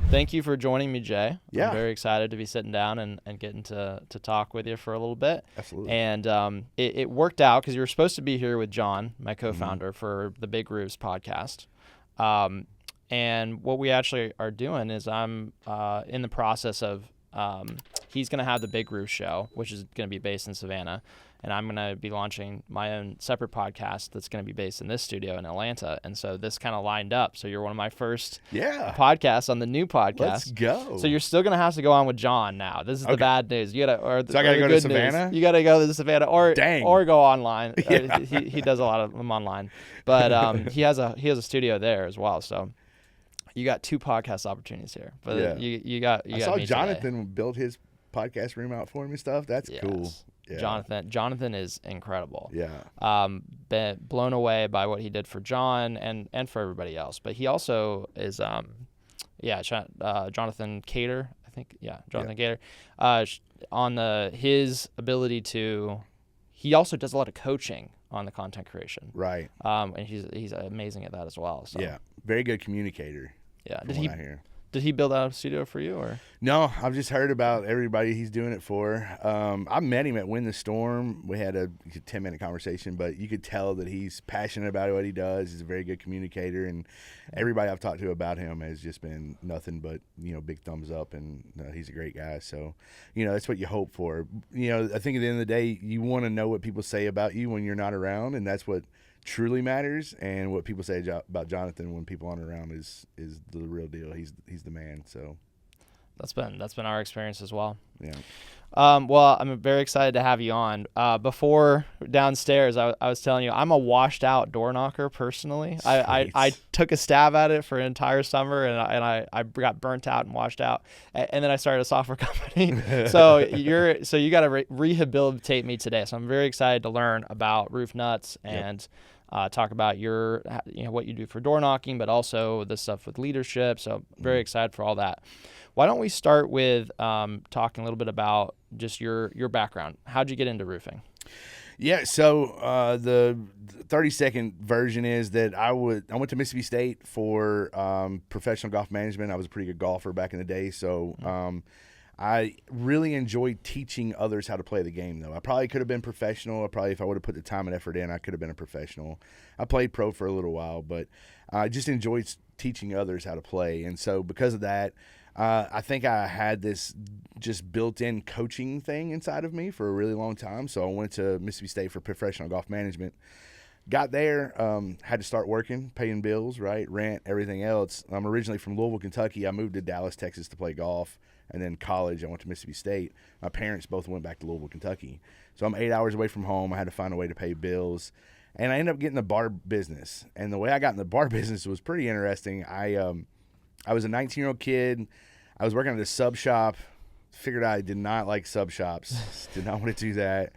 thank you for joining me, Jay. Yeah. I'm very excited to be sitting down and getting to talk with you for a little bit. Absolutely. And it worked out because you were supposed to be here with John, my co-founder, for the Big Roofs podcast. And what we actually are doing is I'm in the process of he's going to have the Big Roof show, which is going to be based in Savannah. And I'm going to be launching my own separate podcast that's going to be based in this studio in Atlanta. And so this kind of lined up. So you're one of my first podcasts on the new podcast. Let's go. So you're still going to have to go on with John now. This is the bad news. You gotta, so I got to go to Savannah? You got to go to Savannah or go online. Yeah. He does a lot of them online. But he has a studio there as well. So you got 2 podcast opportunities here. But you got I saw me Jonathan today. build his podcast room out for him and stuff. That's cool. Yeah. Jonathan is incredible. Yeah. Been blown away by what he did for John and for everybody else. But he also is Jonathan Cater, I think. Yeah, Jonathan Cater. On his ability to, he also does a lot of coaching on the content creation. Right. And he's amazing at that as well. So. Yeah. Very good communicator. Yeah. Did he build out a studio for you or? No, I've just heard about everybody he's doing it for. I met him at Win the Storm. We had a 10-minute conversation, but you could tell that he's passionate about what he does. He's a very good communicator, and everybody I've talked to about him has just been nothing but, big thumbs up, and he's a great guy. So, that's what you hope for. I think at the end of the day, you want to know what people say about you when you're not around, and that's what truly matters. And what people say about Jonathan when people aren't around is the real deal. He's the man. So that's been our experience as well. Yeah. Well, I'm very excited to have you on. Before downstairs, I was telling you I'm a washed out door knocker personally. I took a stab at it for an entire summer and I got burnt out and washed out, and then I started a software company. so you got to rehabilitate me today. So I'm very excited to learn about Roof Nuts and talk about your what you do for door knocking, but also the stuff with leadership. So very excited for all that. Why don't we start with talking a little bit about just your background? How'd you get into roofing? Yeah, so the 30-second version is that I went to Mississippi State for professional golf management. I was a pretty good golfer back in the day, so I really enjoyed teaching others how to play the game, though. I probably could have been professional. If I would have put the time and effort in, I could have been a professional. I played pro for a little while, but I just enjoyed teaching others how to play. And so because of that, I think I had this just built-in coaching thing inside of me for a really long time. So I went to Mississippi State for professional golf management. Got there, had to start working, paying bills, right, rent, everything else. I'm originally from Louisville, Kentucky. I moved to Dallas, Texas to play golf. And then college, I went to Mississippi State. My parents both went back to Louisville, Kentucky. So I'm 8 hours away from home. I had to find a way to pay bills. And I ended up getting the bar business. And the way I got in the bar business was pretty interesting. I was a 19-year-old kid. I was working at a sub shop. Figured I did not like sub shops. Did not want to do that.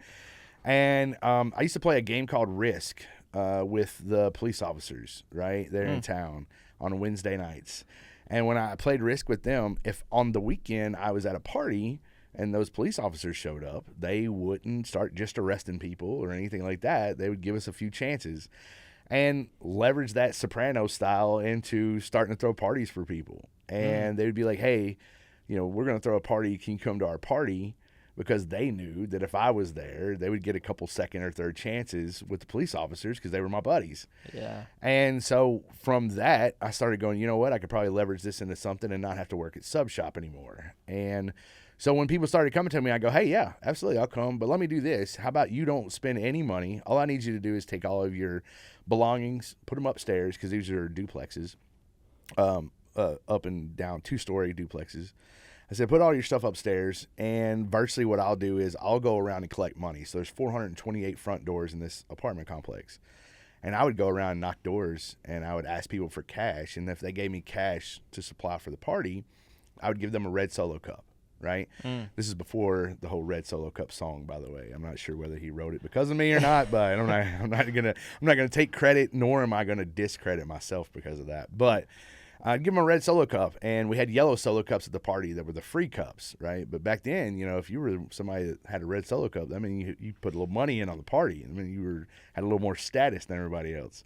And I used to play a game called Risk with the police officers, right, there in town on Wednesday nights. And when I played Risk with them, if on the weekend I was at a party and those police officers showed up, they wouldn't start just arresting people or anything like that. They would give us a few chances and leverage that Soprano style into starting to throw parties for people. And they would be like, hey, we're going to throw a party. Can you come to our party? Because they knew that if I was there, they would get a couple second or third chances with the police officers because they were my buddies. Yeah. And so from that, I started going, you know what, I could probably leverage this into something and not have to work at sub shop anymore. And so when people started coming to me, I go, hey, yeah, absolutely, I'll come. But let me do this. How about you don't spend any money? All I need you to do is take all of your belongings, put them upstairs because these are duplexes, up and down, 2-story duplexes. I said, put all your stuff upstairs, and virtually what I'll do is I'll go around and collect money. So there's 428 front doors in this apartment complex. And I would go around and knock doors, and I would ask people for cash. And if they gave me cash to supply for the party, I would give them a red Solo cup, right? This is before the whole red Solo cup song, by the way. I'm not sure whether he wrote it because of me or not, but I'm not gonna take credit, nor am I gonna discredit myself because of that. But I'd give them a red Solo cup, and we had yellow Solo cups at the party that were the free cups, right? But back then, if you were somebody that had a red Solo cup, I mean, you put a little money in on the party. I mean, you had a little more status than everybody else.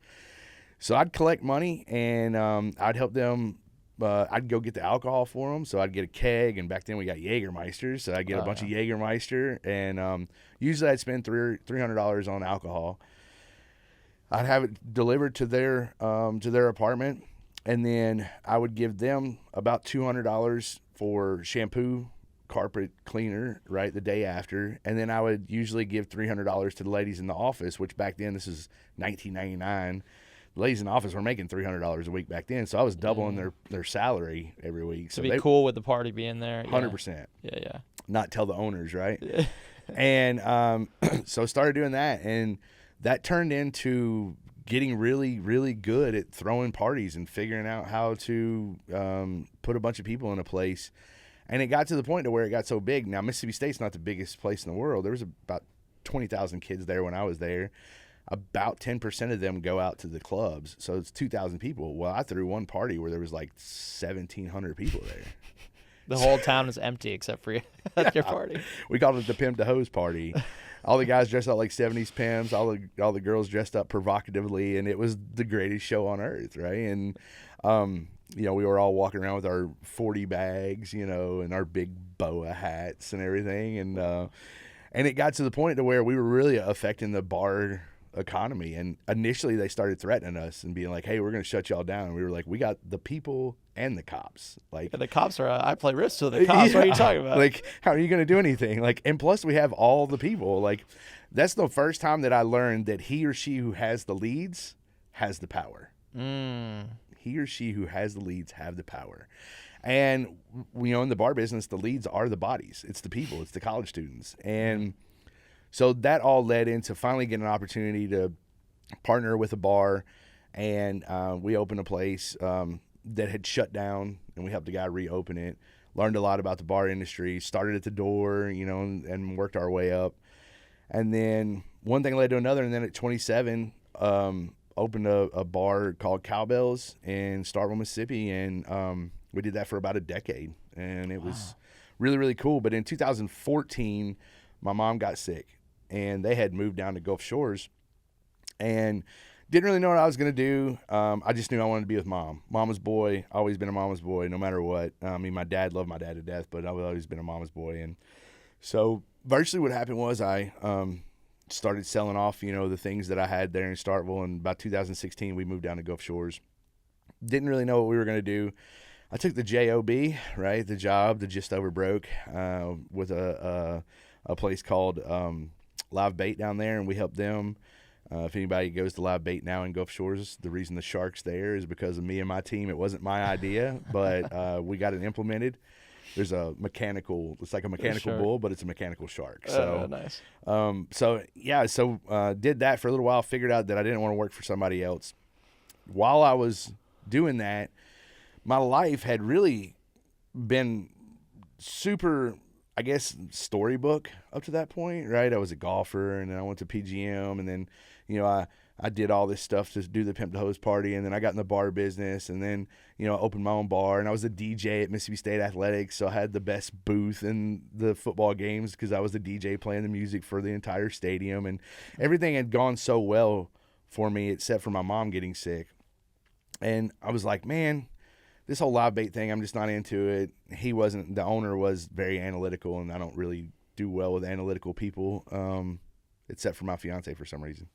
So I'd collect money, and I'd help them I'd go get the alcohol for them. So I'd get a keg, and back then we got Jägermeisters. So I'd get a bunch of Jägermeister, and usually I'd spend $300 on alcohol. I'd have it delivered to their apartment, and then I would give them about $200 for shampoo, carpet cleaner, right, the day after. And then I would usually give $300 to the ladies in the office, which back then, this is 1999. The ladies in the office were making $300 a week back then, so I was doubling their salary every week. So be cool with the party being there. 100%. Yeah. Not tell the owners, right? And so I started doing that, and that turned into getting really, really good at throwing parties and figuring out how to put a bunch of people in a place. And it got to the point to where it got so big. Now, Mississippi State's not the biggest place in the world. There was about 20,000 kids there when I was there. About 10% of them go out to the clubs. So it's 2,000 people. Well, I threw one party where there was like 1,700 people there. The whole town is empty except for you at your party. We called it the Pimp to Hose party. All the guys dressed up like 70s pimps. All the girls dressed up provocatively, and it was the greatest show on earth, right? And we were all walking around with our 40 bags, and our big boa hats and everything, and it got to the point to where we were really affecting the bar economy. And initially, they started threatening us and being like, "Hey, we're going to shut y'all down." And we were like, "We got the people and the cops. Like, the cops are. I play risks to the cops. What are you talking about? Like, how are you going to do anything? Like, and plus, we have all the people. Like, that's the first time that I learned that he or she who has the leads has the power. He or she who has the leads have the power. And in the bar business, the leads are the bodies. It's the people. It's the college students. And so that all led into finally getting an opportunity to partner with a bar, and we opened a place that had shut down, and we helped the guy reopen it. Learned a lot about the bar industry. Started at the door, and worked our way up. And then one thing led to another, and then at 27, opened a bar called Cowbells in Starkville, Mississippi, and we did that for about a decade, and it was really, really cool. But in 2014, my mom got sick, and they had moved down to Gulf Shores, and didn't really know what I was going to do. I just knew I wanted to be with mom. Mama's boy, always been a mama's boy, no matter what. My dad loved my dad to death, but I've always been a mama's boy. And so virtually what happened was I started selling off, the things that I had there in Starkville. And about 2016, we moved down to Gulf Shores. Didn't really know what we were going to do. I took the job, right, the job that just over broke with a place called Live Bait down there, and we helped them. If anybody goes to Live Bait now in Gulf Shores, the reason the Shark's there is because of me and my team. It wasn't my idea, but we got it implemented. There's it's like a mechanical bull, but it's a mechanical shark. So nice. So did that for a little while, figured out that I didn't want to work for somebody else. While I was doing that, my life had really been super, I guess, storybook up to that point, right? I was a golfer, and then I went to PGM, and then, I did all this stuff to do the Pimp to Hose party, and then I got in the bar business, and then, I opened my own bar, and I was a DJ at Mississippi State Athletics, so I had the best booth in the football games because I was the DJ playing the music for the entire stadium, and everything had gone so well for me except for my mom getting sick. And I was like, man, this whole Live Bait thing, I'm just not into it. The owner was very analytical, and I don't really do well with analytical people, except for my fiance for some reason.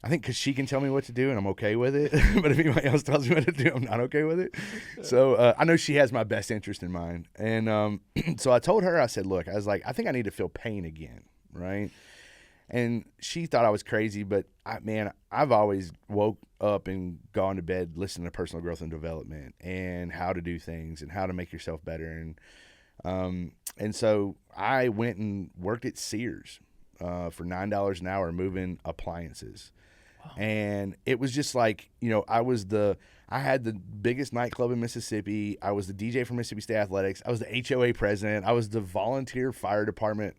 I think because she can tell me what to do, and I'm okay with it. But if anybody else tells me what to do, I'm not okay with it. So I know she has my best interest in mind. And so I told her, I said, look, I was like, I think I need to feel pain again, right? And she thought I was crazy, but I've always woke up and gone to bed listening to personal growth and development and how to do things and how to make yourself better. And so I went and worked at Sears for $9 an hour moving appliances. Wow. And it was just like, I had the biggest nightclub in Mississippi. I was the DJ for Mississippi State Athletics. I was the HOA president. I was the volunteer fire department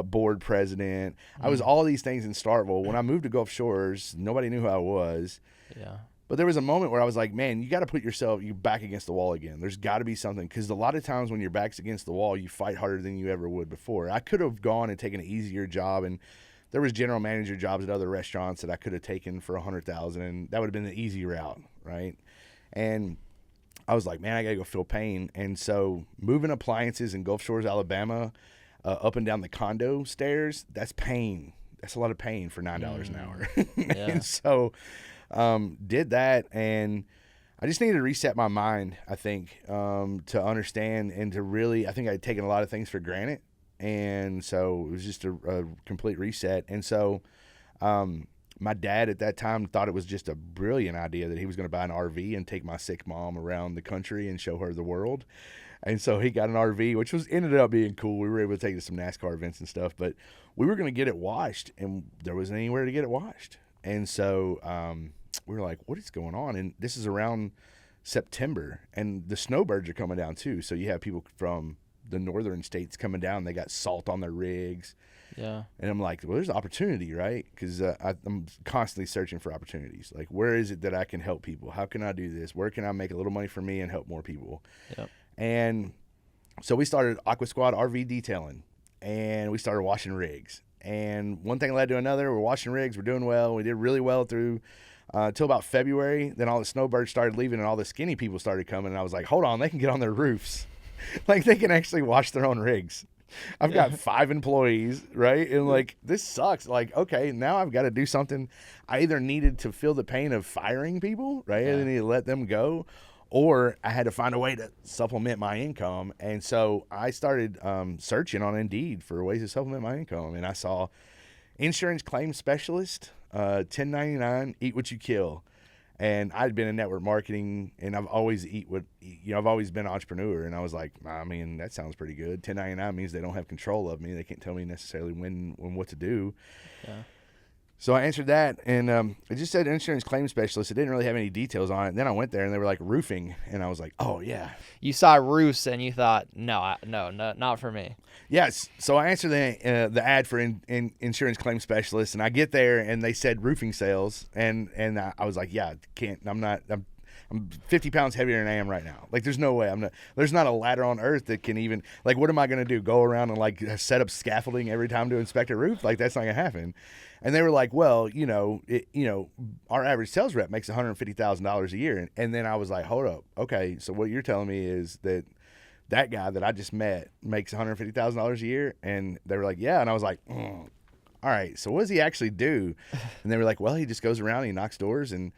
board president. I was all these things in Starkville. When I moved to Gulf Shores, nobody knew who I was. Yeah. But there was a moment where I was like, man, you got to put your back against the wall again. There's got to be something, because a lot of times when your back's against the wall, you fight harder than you ever would before. I could have gone and taken an easier job, and there was general manager jobs at other restaurants that I could have taken for $100,000, and that would have been the easy route, right? And I was like, man, I got to go feel pain. And so moving appliances in Gulf Shores, Alabama, up and down the condo stairs, that's pain. That's a lot of pain for $9 an hour. Yeah. And so did that, and I just needed to reset my mind, I think, to understand and to really, I think I'd taken a lot of things for granted. And so it was just a complete reset. And so my dad at that time thought it was just a brilliant idea that he was going to buy an RV and take my sick mom around the country and show her the world. And so he got an RV, which ended up being cool. We were able to take it to some NASCAR events and stuff, but we were going to get it washed, and there wasn't anywhere to get it washed. And so we were like, what is going on? And this is around September, and the snowbirds are coming down too. So you have people from the northern states coming down. They got salt on their rigs. Yeah. And I'm like, well, there's opportunity, right? Because I'm constantly searching for opportunities. Like, where is it that I can help people? How can I do this? Where can I make a little money for me and help more people? Yep. And so we started Aqua Squad RV detailing, and we started washing rigs. And one thing led to another. We're washing rigs. We're doing well. We did really well through till about February. Then all the snowbirds started leaving, and all the skinny people started coming. And I was like, hold on, they can get on their roofs. Like, they can actually wash their own rigs. I've got 5 employees, right? And like, this sucks. Like, okay, now I've got to do something. I either needed to feel the pain of firing people, right? Yeah. I needed to let them go, or I had to find a way to supplement my income. And so I started searching on Indeed for ways to supplement my income. And I saw insurance claim specialist, 1099, eat what you kill. And I'd been in network marketing, and I've always I've always been an entrepreneur. And I was like, I mean, that sounds pretty good. 1099 means they don't have control of me. They can't tell me necessarily when what to do. Yeah. So I answered that, and it just said insurance claim specialist. It didn't really have any details on it. And then I went there, and they were like roofing, and I was like, oh, yeah. You saw roofs, and you thought, no, not for me. Yes. So I answered the ad for insurance claim specialist, and I get there, and they said roofing sales, and I was like, yeah, can't. I'm 50 pounds heavier than I am right now. Like, there's no way. There's not a ladder on earth that can even, like, what am I going to do? Go around and like set up scaffolding every time to inspect a roof? Like, that's not going to happen. And they were like, well, our average sales rep makes $150,000 a year. And then I was like, hold up. Okay. So what you're telling me is that guy that I just met makes $150,000 a year? And they were like, yeah. And I was like, all right, so what does he actually do? And they were like, well, he just goes around and he knocks doors and,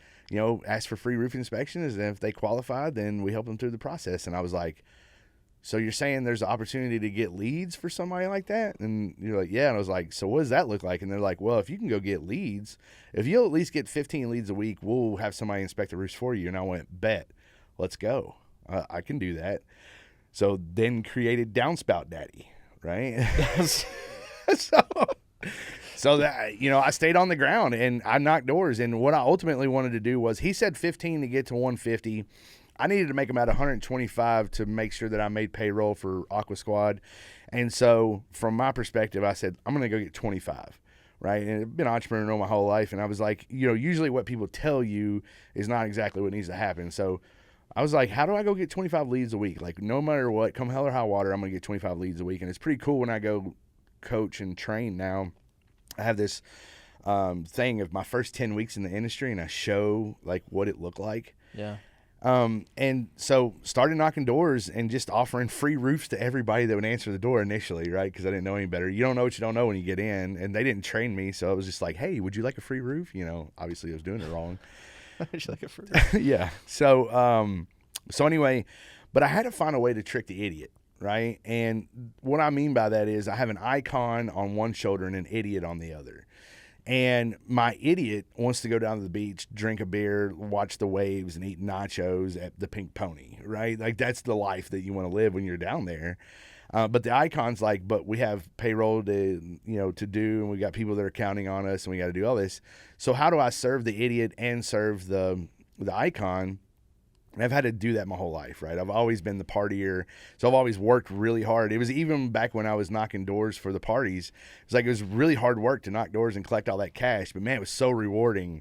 asks for free roof inspections. And if they qualify, then we help them through the process. And I was like, so you're saying there's an opportunity to get leads for somebody like that? And you're like, yeah. And I was like, so what does that look like? And they're like, well, if you can go get leads, if you'll at least get 15 leads a week, we'll have somebody inspect the roofs for you. And I went, bet, let's go. I can do that. So then created Downspout Daddy, right? So that, I stayed on the ground and I knocked doors. And what I ultimately wanted to do was, he said 15 to get to 150. I needed to make them at 125 to make sure that I made payroll for Aqua Squad. And so from my perspective, I said, I'm going to go get 25. Right. And I've been an entrepreneur my whole life. And I was like, usually what people tell you is not exactly what needs to happen. So I was like, how do I go get 25 leads a week? Like, no matter what, come hell or high water, I'm going to get 25 leads a week. And it's pretty cool when I go coach and train now. I have this thing of my first 10 weeks in the industry, and I show like what it looked like. Yeah. And so started knocking doors and just offering free roofs to everybody that would answer the door initially, right? Because I didn't know any better. You don't know what you don't know when you get in, and they didn't train me. So I was just like, hey, would you like a free roof? Obviously I was doing it wrong. Would you like a free roof? Yeah. So anyway, but I had to find a way to trick the idiot. Right. And what I mean by that is I have an icon on one shoulder and an idiot on the other. And my idiot wants to go down to the beach, drink a beer, watch the waves, and eat nachos at the Pink Pony. Right. Like, that's the life that you want to live when you're down there. But the icon's like, but we have payroll to do, and we got people that are counting on us, and we got to do all this. So how do I serve the idiot and serve the icon? And I've had to do that my whole life, right? I've always been the partier, so I've always worked really hard. It was even back when I was knocking doors for the parties. It was really hard work to knock doors and collect all that cash, but man, it was so rewarding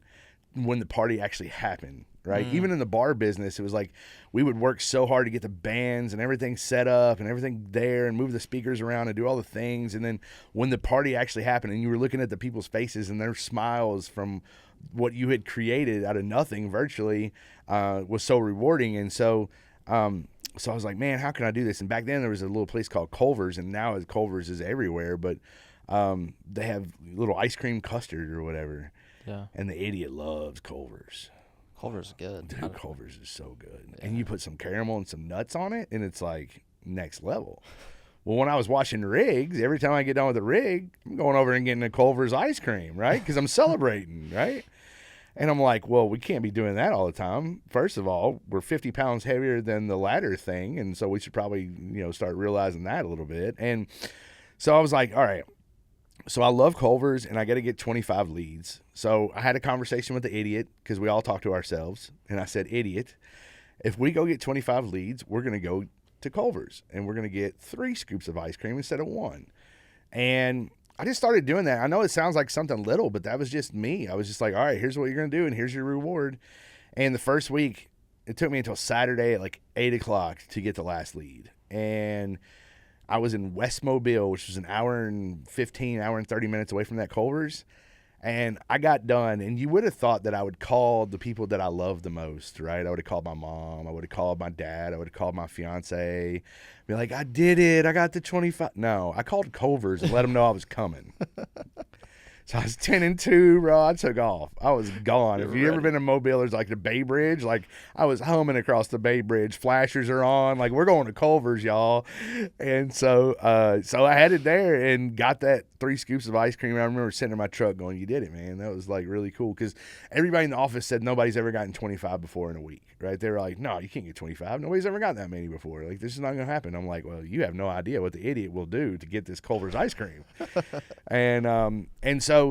when the party actually happened, right? Even in the bar business, it was like we would work so hard to get the bands and everything set up and everything there and move the speakers around and do all the things. And then when the party actually happened and you were looking at the people's faces and their smiles from what you had created out of nothing virtually was so rewarding. And so So I was like, man, how can I do this? And back then there was a little place called Culver's, and now Culver's is everywhere. But they have little ice cream custard or whatever. Yeah. And the idiot loves Culver's. Culver's is good. Dude, Culver's is so good. Yeah. And you put some caramel and some nuts on it, and it's like next level. Well, when I was washing rigs, every time I get done with the rig, I'm going over and getting a Culver's ice cream, right? Because I'm celebrating, right? And I'm like, well, we can't be doing that all the time. First of all, we're 50 pounds heavier than the ladder thing, and so we should probably, start realizing that a little bit. And so I was like, all right. So I love Culver's, and I got to get 25 leads. So I had a conversation with the idiot, because we all talk to ourselves, and I said, idiot, if we go get 25 leads, we're going to go to Culver's, and we're going to get 3 scoops of ice cream instead of 1. And I just started doing that. I know it sounds like something little, but that was just me. I was just like, all right, here's what you're going to do, and here's your reward. And the first week, it took me until Saturday at like 8 o'clock to get the last lead. And I was in West Mobile, which was an hour and 30 minutes away from that Culver's. And I got done, and you would have thought that I would call the people that I love the most, right? I would have called my mom. I would have called my dad. I would have called my fiance. Be like, I did it. I got the 25. No, I called Culver's and let them know I was coming. So I was 10-2, bro. I took off. I was gone. If you ever been in Mobile, there's like the Bay Bridge. Like, I was humming across the Bay Bridge. Flashers are on. Like, we're going to Culver's, y'all. And so I headed there and got that 3 scoops of ice cream. I remember sitting in my truck going, you did it, man. That was like really cool, because everybody in the office said nobody's ever gotten 25 before in a week, right? They were like, no, you can't get 25. Nobody's ever gotten that many before. Like, this is not going to happen. I'm like, well, you have no idea what the idiot will do to get this Culver's ice cream. And so,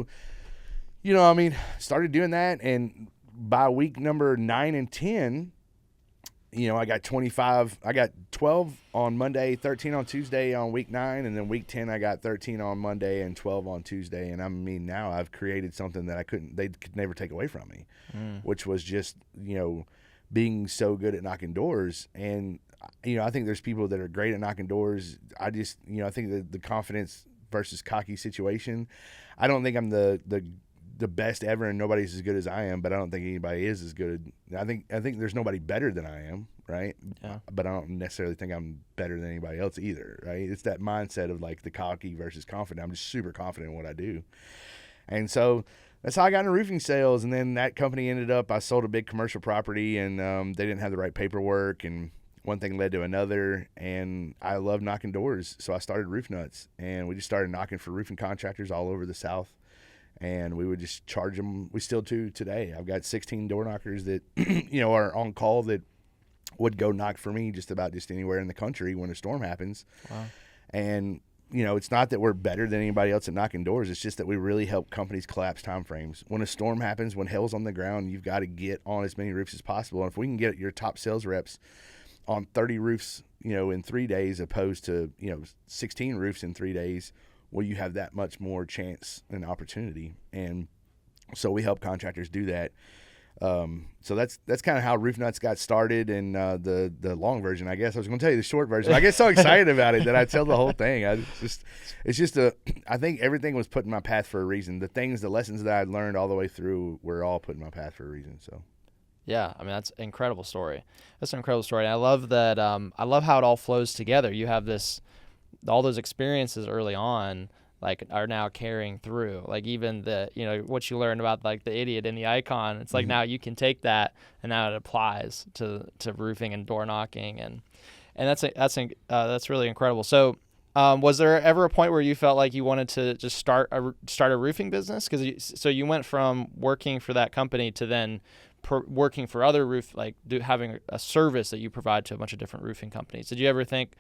started doing that, and by week number 9 and 10, I got 25. I got 12 on Monday, 13 on Tuesday on week 9, and then week 10 I got 13 on Monday and 12 on Tuesday. And now I've created something that they could never take away from me, which was just being so good at knocking doors. And I think there's people that are great at knocking doors. I just I think the confidence versus cocky situation. I don't think I'm the best ever, and nobody's as good as I am, but I don't think anybody is as good. I think there's nobody better than I am, right? Yeah. But I don't necessarily think I'm better than anybody else either, right? It's that mindset of like the cocky versus confident. I'm just super confident in what I do. And so that's how I got into roofing sales. And then that company I sold a big commercial property, and they didn't have the right paperwork, and one thing led to another, and I love knocking doors. So I started Roof Nuts, and we just started knocking for roofing contractors all over the South. And we would just charge them. We still do today. I've got 16 door knockers that, are on call that would go knock for me just about just anywhere in the country when a storm happens. Wow. And, it's not that we're better than anybody else at knocking doors. It's just that we really help companies collapse timeframes. When a storm happens, when hell's on the ground, you've got to get on as many roofs as possible. And if we can get your top sales reps on 30 roofs, in 3 days, opposed to, 16 roofs in 3 days, well, you have that much more chance and opportunity. And so we help contractors do that. So that's kind of how Roof Nuts got started. And the long version, I guess I was going to tell you the short version. I get so excited about it that I tell the whole thing. I think everything was put in my path for a reason. The lessons that I learned all the way through were all put in my path for a reason. So. Yeah, that's an incredible story. That's an incredible story. And I love that. I love how it all flows together. You have all those experiences early on, like, are now carrying through. Like, even what you learned about like the idiot and the icon. It's like now you can take that, and now it applies to roofing and door knocking, and that's really incredible. So, was there ever a point where you felt like you wanted to just start a roofing business? Because you went from working for that company to then working for other having a service that you provide to a bunch of different roofing companies. Did you ever think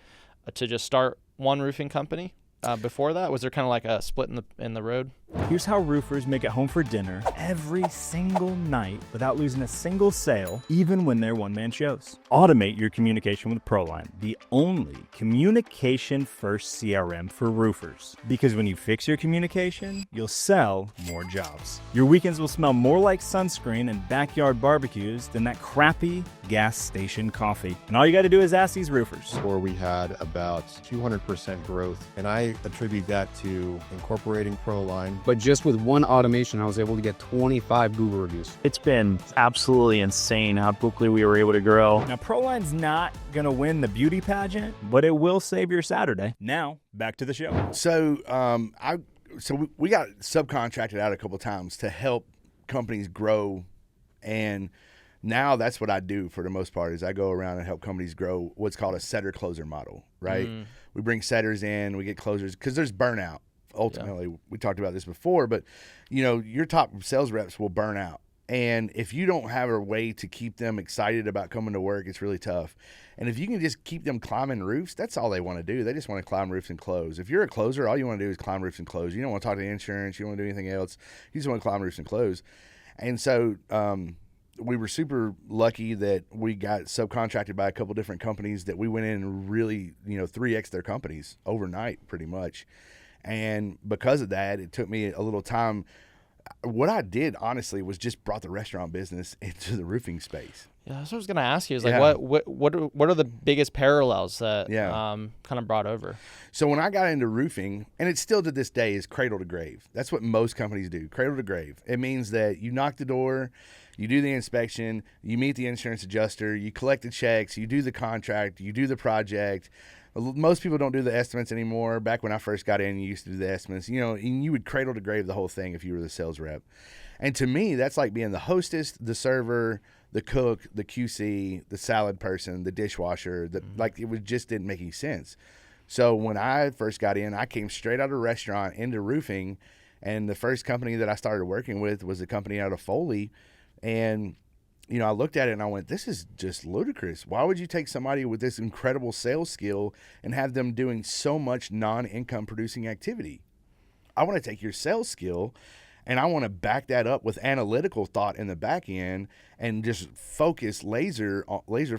to just start one roofing company before that? Was there kind of like a split in the road? Here's how roofers make it home for dinner every single night without losing a single sale, even when they're one-man shows. Automate your communication with ProLine, the only communication-first CRM for roofers. Because when you fix your communication, you'll sell more jobs. Your weekends will smell more like sunscreen and backyard barbecues than that crappy gas station coffee. And all you got to do is ask these roofers. Where we had about 200% growth, and I attribute that to incorporating ProLine but just with one automation, I was able to get 25 Google reviews. It's been absolutely insane how quickly we were able to grow. Now, ProLine's not going to win the beauty pageant, but it will save your Saturday. Now, back to the show. So we got subcontracted out a couple of times to help companies grow, and now that's what I do for the most part is I go around and help companies grow what's called a setter closer model, right? We bring setters in, we get closers because there's burnout. Ultimately, we talked about this before, but your top sales reps will burn out. And if you don't have a way to keep them excited about coming to work, it's really tough. And if you can just keep them climbing roofs, that's all they want to do. They just want to climb roofs and close. If you're a closer, all you want to do is climb roofs and close. You don't want to talk to insurance. You don't want to do anything else. You just want to climb roofs and close. And so we were super lucky that we got subcontracted by a couple different companies that we went in and really, 3X their companies overnight pretty much. And because of that, it took me a little time. What I did, honestly, was just brought the restaurant business into the roofing space. Yeah, that's what I was going to ask you. Is like, what are the biggest parallels that kind of brought over? So when I got into roofing, and it still to this day is cradle to grave. That's what most companies do, cradle to grave. It means that you knock the door, you do the inspection, you meet the insurance adjuster, you collect the checks, you do the contract, you do the project. Most people don't do the estimates anymore. Back when I first got in, you used to do the estimates. And you would cradle to grave the whole thing if you were the sales rep. And to me, that's like being the hostess, the server, the cook, the QC, the salad person, the dishwasher. It just didn't make any sense. So when I first got in, I came straight out of a restaurant into roofing, and the first company that I started working with was a company out of Foley, and I looked at it and I went, this is just ludicrous. Why would you take somebody with this incredible sales skill and have them doing so much non-income producing activity? I want to take your sales skill and I want to back that up with analytical thought in the back end and just focus laser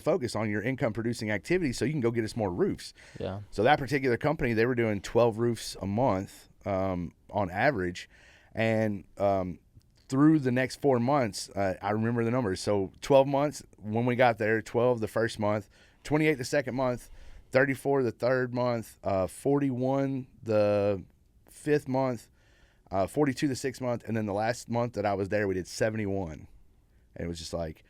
focus on your income producing activity so you can go get us more roofs. Yeah. So that particular company, they were doing 12 roofs a month on average. And through the next 4 months, I remember the numbers. So 12 months when we got there, 12 the first month, 28 the second month, 34 the third month, 41 the fifth month, 42 the sixth month, and then the last month that I was there, we did 71. And it was just like,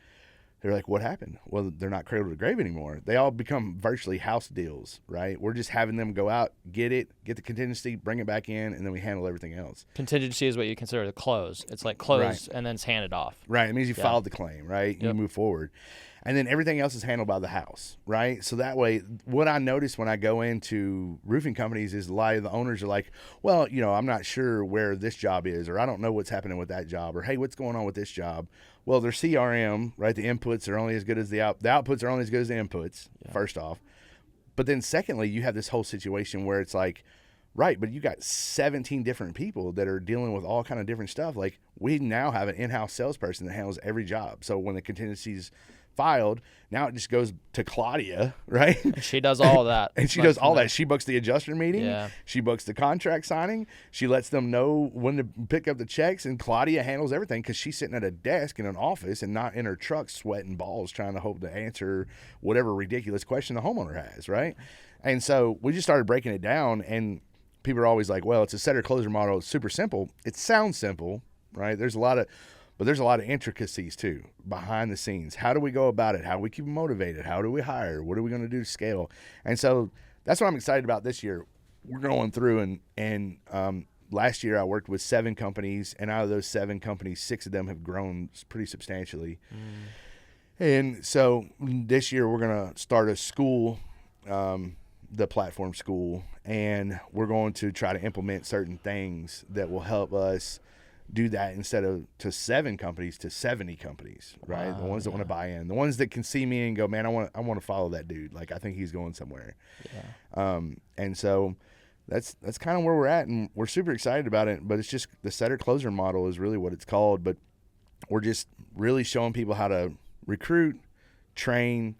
they're like, what happened? Well, they're not cradle to grave anymore. They all become virtually house deals, right? We're just having them go out, get the contingency, bring it back in, and then we handle everything else. Contingency is what you consider the close. It's like close and then it's handed off. Right. It means you filed the claim, right? Yep. You move forward. And then everything else is handled by the house, right? So that way, what I notice when I go into roofing companies is a lot of the owners are like, well, I'm not sure where this job is, or I don't know what's happening with that job, or hey, what's going on with this job? Well, their CRM, right? The inputs are only as good as the outputs are only as good as the inputs, first off. But then secondly, you have this whole situation where it's like, right, but you got 17 different people that are dealing with all kind of different stuff. Like we now have an in-house salesperson that handles every job. So when the contingency's filed, now it just goes to Claudia, right? She does all of that. And she does all that. She books the adjuster meeting. Yeah. She books the contract signing. She lets them know when to pick up the checks, and Claudia handles everything because she's sitting at a desk in an office and not in her truck sweating balls trying to hope to answer whatever ridiculous question the homeowner has, right? And so we just started breaking it down, and people are always like, well, it's a setter-closer model. It's super simple. It sounds simple, right? There's a lot of intricacies too behind the scenes. How do we go about it? How do we keep them motivated? How do we hire? What are we going to do to scale? And so that's what I'm excited about this year. We're going through and last year I worked with 7 companies, and out of those 7 companies, 6 of them have grown pretty substantially. And so this year we're going to start a school, the platform school, and we're going to try to implement certain things that will help us do that instead of to 7 companies to 70 companies, right? Wow, the ones that want to buy in, the ones that can see me and go, man, I want to follow that dude. Like I think he's going somewhere. Yeah. And so that's kind of where we're at, and we're super excited about it. But it's just the setter closer model is really what it's called. But we're just really showing people how to recruit, train,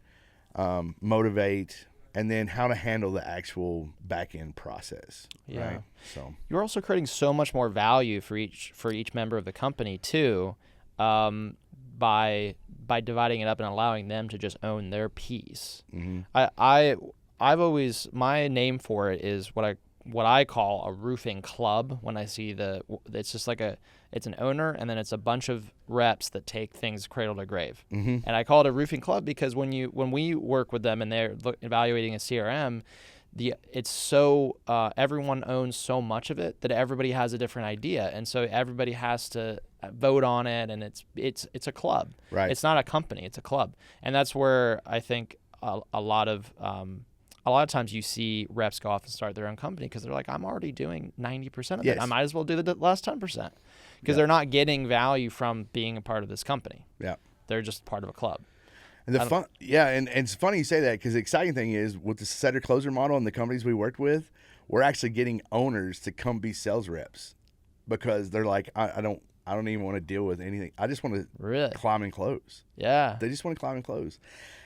motivate, and then how to handle the actual back end process. Yeah. Right? So You're also creating so much more value for each member of the company too, by dividing it up and allowing them to just own their piece. mm-hmm. I've always, my name for it is what I what I call a roofing club. When I see it's just like it's an owner, and then it's a bunch of reps that take things cradle to grave. And I call it a roofing club because when we work with them and they're evaluating a CRM, it's so everyone owns so much of it that everybody has a different idea, and so everybody has to vote on it, and it's a club. Right. It's not a company, it's a club. And that's where I think a lot of times you see reps go off and start their own company because they're like, I'm already doing 90% of it. I might as well do the last 10% because they're not getting value from being a part of this company. Yeah. They're just part of a club. And and it's funny you say that because the exciting thing is with the setter closer model and the companies we worked with, we're actually getting owners to come be sales reps because they're like, I don't even want to deal with anything. I just want to climb and close. Yeah. They just want to climb and close.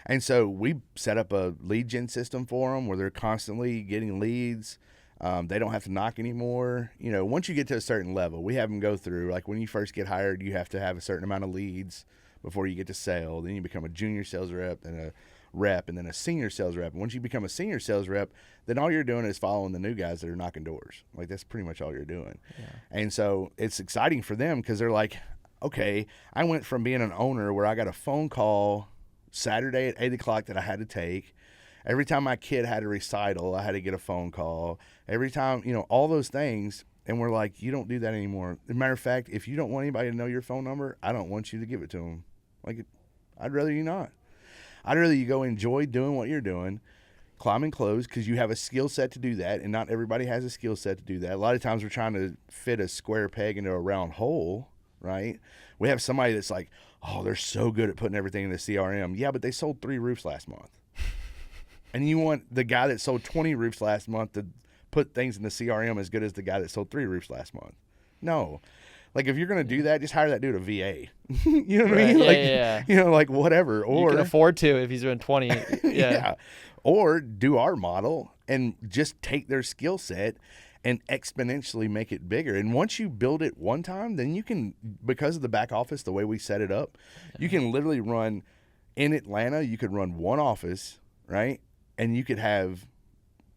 And so we set up a lead gen system for them where they're constantly getting leads. They don't have to knock anymore. You know, once you get to a certain level, we have them go through, like when you first get hired, you have to have a certain amount of leads before you get to sell. Then you become a junior sales rep, then a rep, and then a senior sales rep. And once you become a senior sales rep, then all you're doing is following the new guys that are knocking doors. Like that's pretty much all you're doing. Yeah. And so it's exciting for them because they're like, okay, I went from being an owner where I got a phone call Saturday at 8 o'clock that I had to take. Every time my kid had a recital, I had to get a phone call. Every time, all those things. And we're like, you don't do that anymore. As a matter of fact, if you don't want anybody to know your phone number, I don't want you to give it to them. Like, I'd rather you not. I'd rather you go enjoy doing what you're doing, climb and close, because you have a skill set to do that, and not everybody has a skill set to do that. A lot of times we're trying to fit a square peg into a round hole, right? We have somebody that's like, oh, they're so good at putting everything in the CRM. Yeah, but they sold 3 roofs last month. And you want the guy that sold 20 roofs last month to put things in the CRM as good as the guy that sold 3 roofs last month. No. Like, if you're going to do that, just hire that dude a VA. You know what I mean? Yeah. Like whatever. Or you can afford to if he's doing 20. Yeah. Or do our model and just take their skill set and exponentially make it bigger. And once you build it one time, then you can, because of the back office, the way we set it up, you can literally run in Atlanta, you could run one office, right? And you could have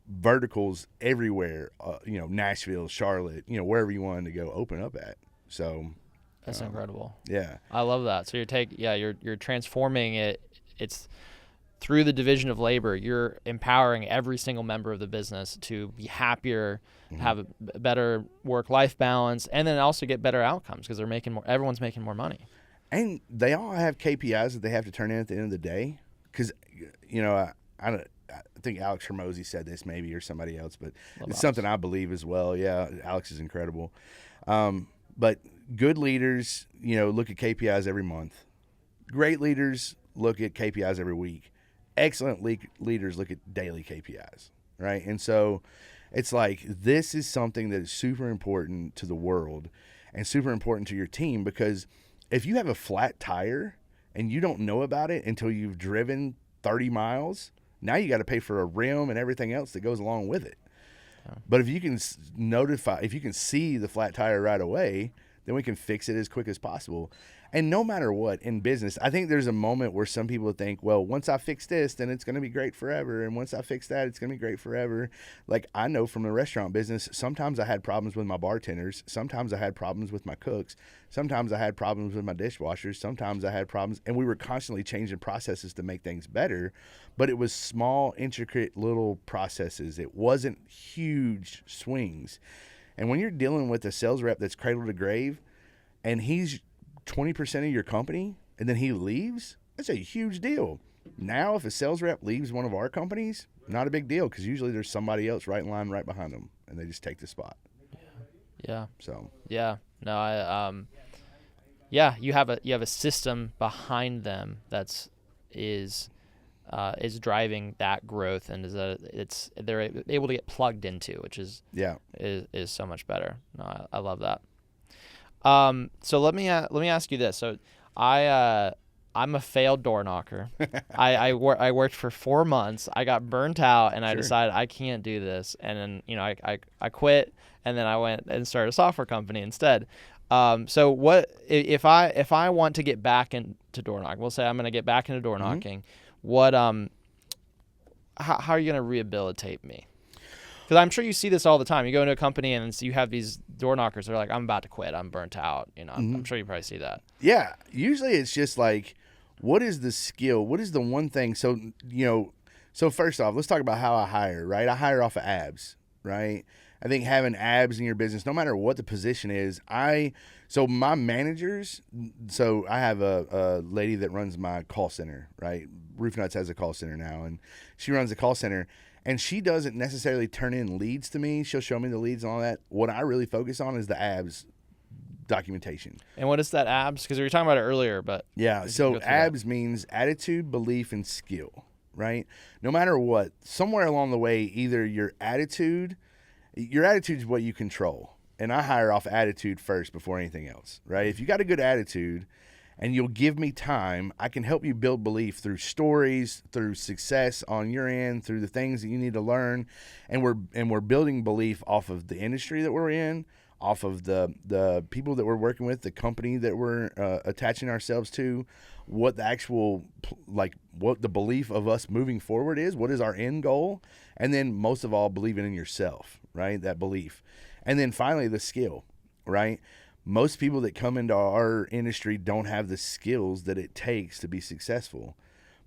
verticals everywhere, Nashville, Charlotte, wherever you wanted to go open up at. So that's incredible. Yeah. I love that. So you're transforming it. It's through the division of labor. You're empowering every single member of the business to be happier, have a better work-life balance, and then also get better outcomes because everyone's making more money. And they all have KPIs that they have to turn in at the end of the day. Because, I think Alex Hermosi said this maybe, or somebody else, but it's something I believe as well. Yeah, Alex is incredible. But good leaders, look at KPIs every month. Great leaders look at KPIs every week. Excellent leaders look at daily KPIs, right? And so it's like this is something that is super important to the world and super important to your team, because if you have a flat tire and you don't know about it until you've driven 30 miles, now you got to pay for a rim and everything else that goes along with it. But if you can if you can see the flat tire right away, then we can fix it as quick as possible. And no matter what in business, I think there's a moment where some people think, well, once I fix this, then it's going to be great forever. And once I fix that, it's going to be great forever. Like I know from the restaurant business, sometimes I had problems with my bartenders. Sometimes I had problems with my cooks. Sometimes I had problems with my dishwashers. Sometimes I had problems. And we were constantly changing processes to make things better. But it was small, intricate little processes. It wasn't huge swings. And when you're dealing with a sales rep that's cradle to grave and he's 20% of your company and then he leaves, that's a huge deal. Now, if a sales rep leaves one of our companies, not a big deal because usually there's somebody else right in line right behind them and they just take the spot. Yeah. So. Yeah. No, you have a system behind them is driving that growth, and they're able to get plugged into, which is so much better. No, I love that. So let me ask you this. So I'm a failed door knocker. I worked for 4 months. I got burnt out, and I decided I can't do this. And then I quit, and then I went and started a software company instead. So what if I want to get back into door knocking? We'll say I'm going to get back into door knocking. What how are you going to rehabilitate me? Because I'm sure you see this all the time. You go into a company and you have these door knockers. They're like, I'm about to quit. I'm burnt out. You know, I'm sure you probably see that. Yeah. Usually it's just like, what is the skill? What is the one thing? So, so first off, let's talk about how I hire, right? I hire off of abs, right? I think having abs in your business, no matter what the position is, so my managers, so I have a lady that runs my call center, right? Roof Nuts has a call center now, and she runs the call center, and she doesn't necessarily turn in leads to me. She'll show me the leads and all that. What I really focus on is the abs documentation. And what is that abs? Because we were talking about it earlier, but yeah. So abs means attitude, belief, and skill, right? No matter what, somewhere along the way, either your attitude is what you control. And I hire off attitude first before anything else, right? If you got a good attitude and you'll give me time, I can help you build belief through stories, through success on your end, through the things that you need to learn. And we're building belief off of the industry that we're in, off of the people that we're working with, the company that we're attaching ourselves to, what the actual, what the belief of us moving forward is, what is our end goal, and then most of all, believing in yourself, right? That belief. And then finally, the skill, right? Most people that come into our industry don't have the skills that it takes to be successful.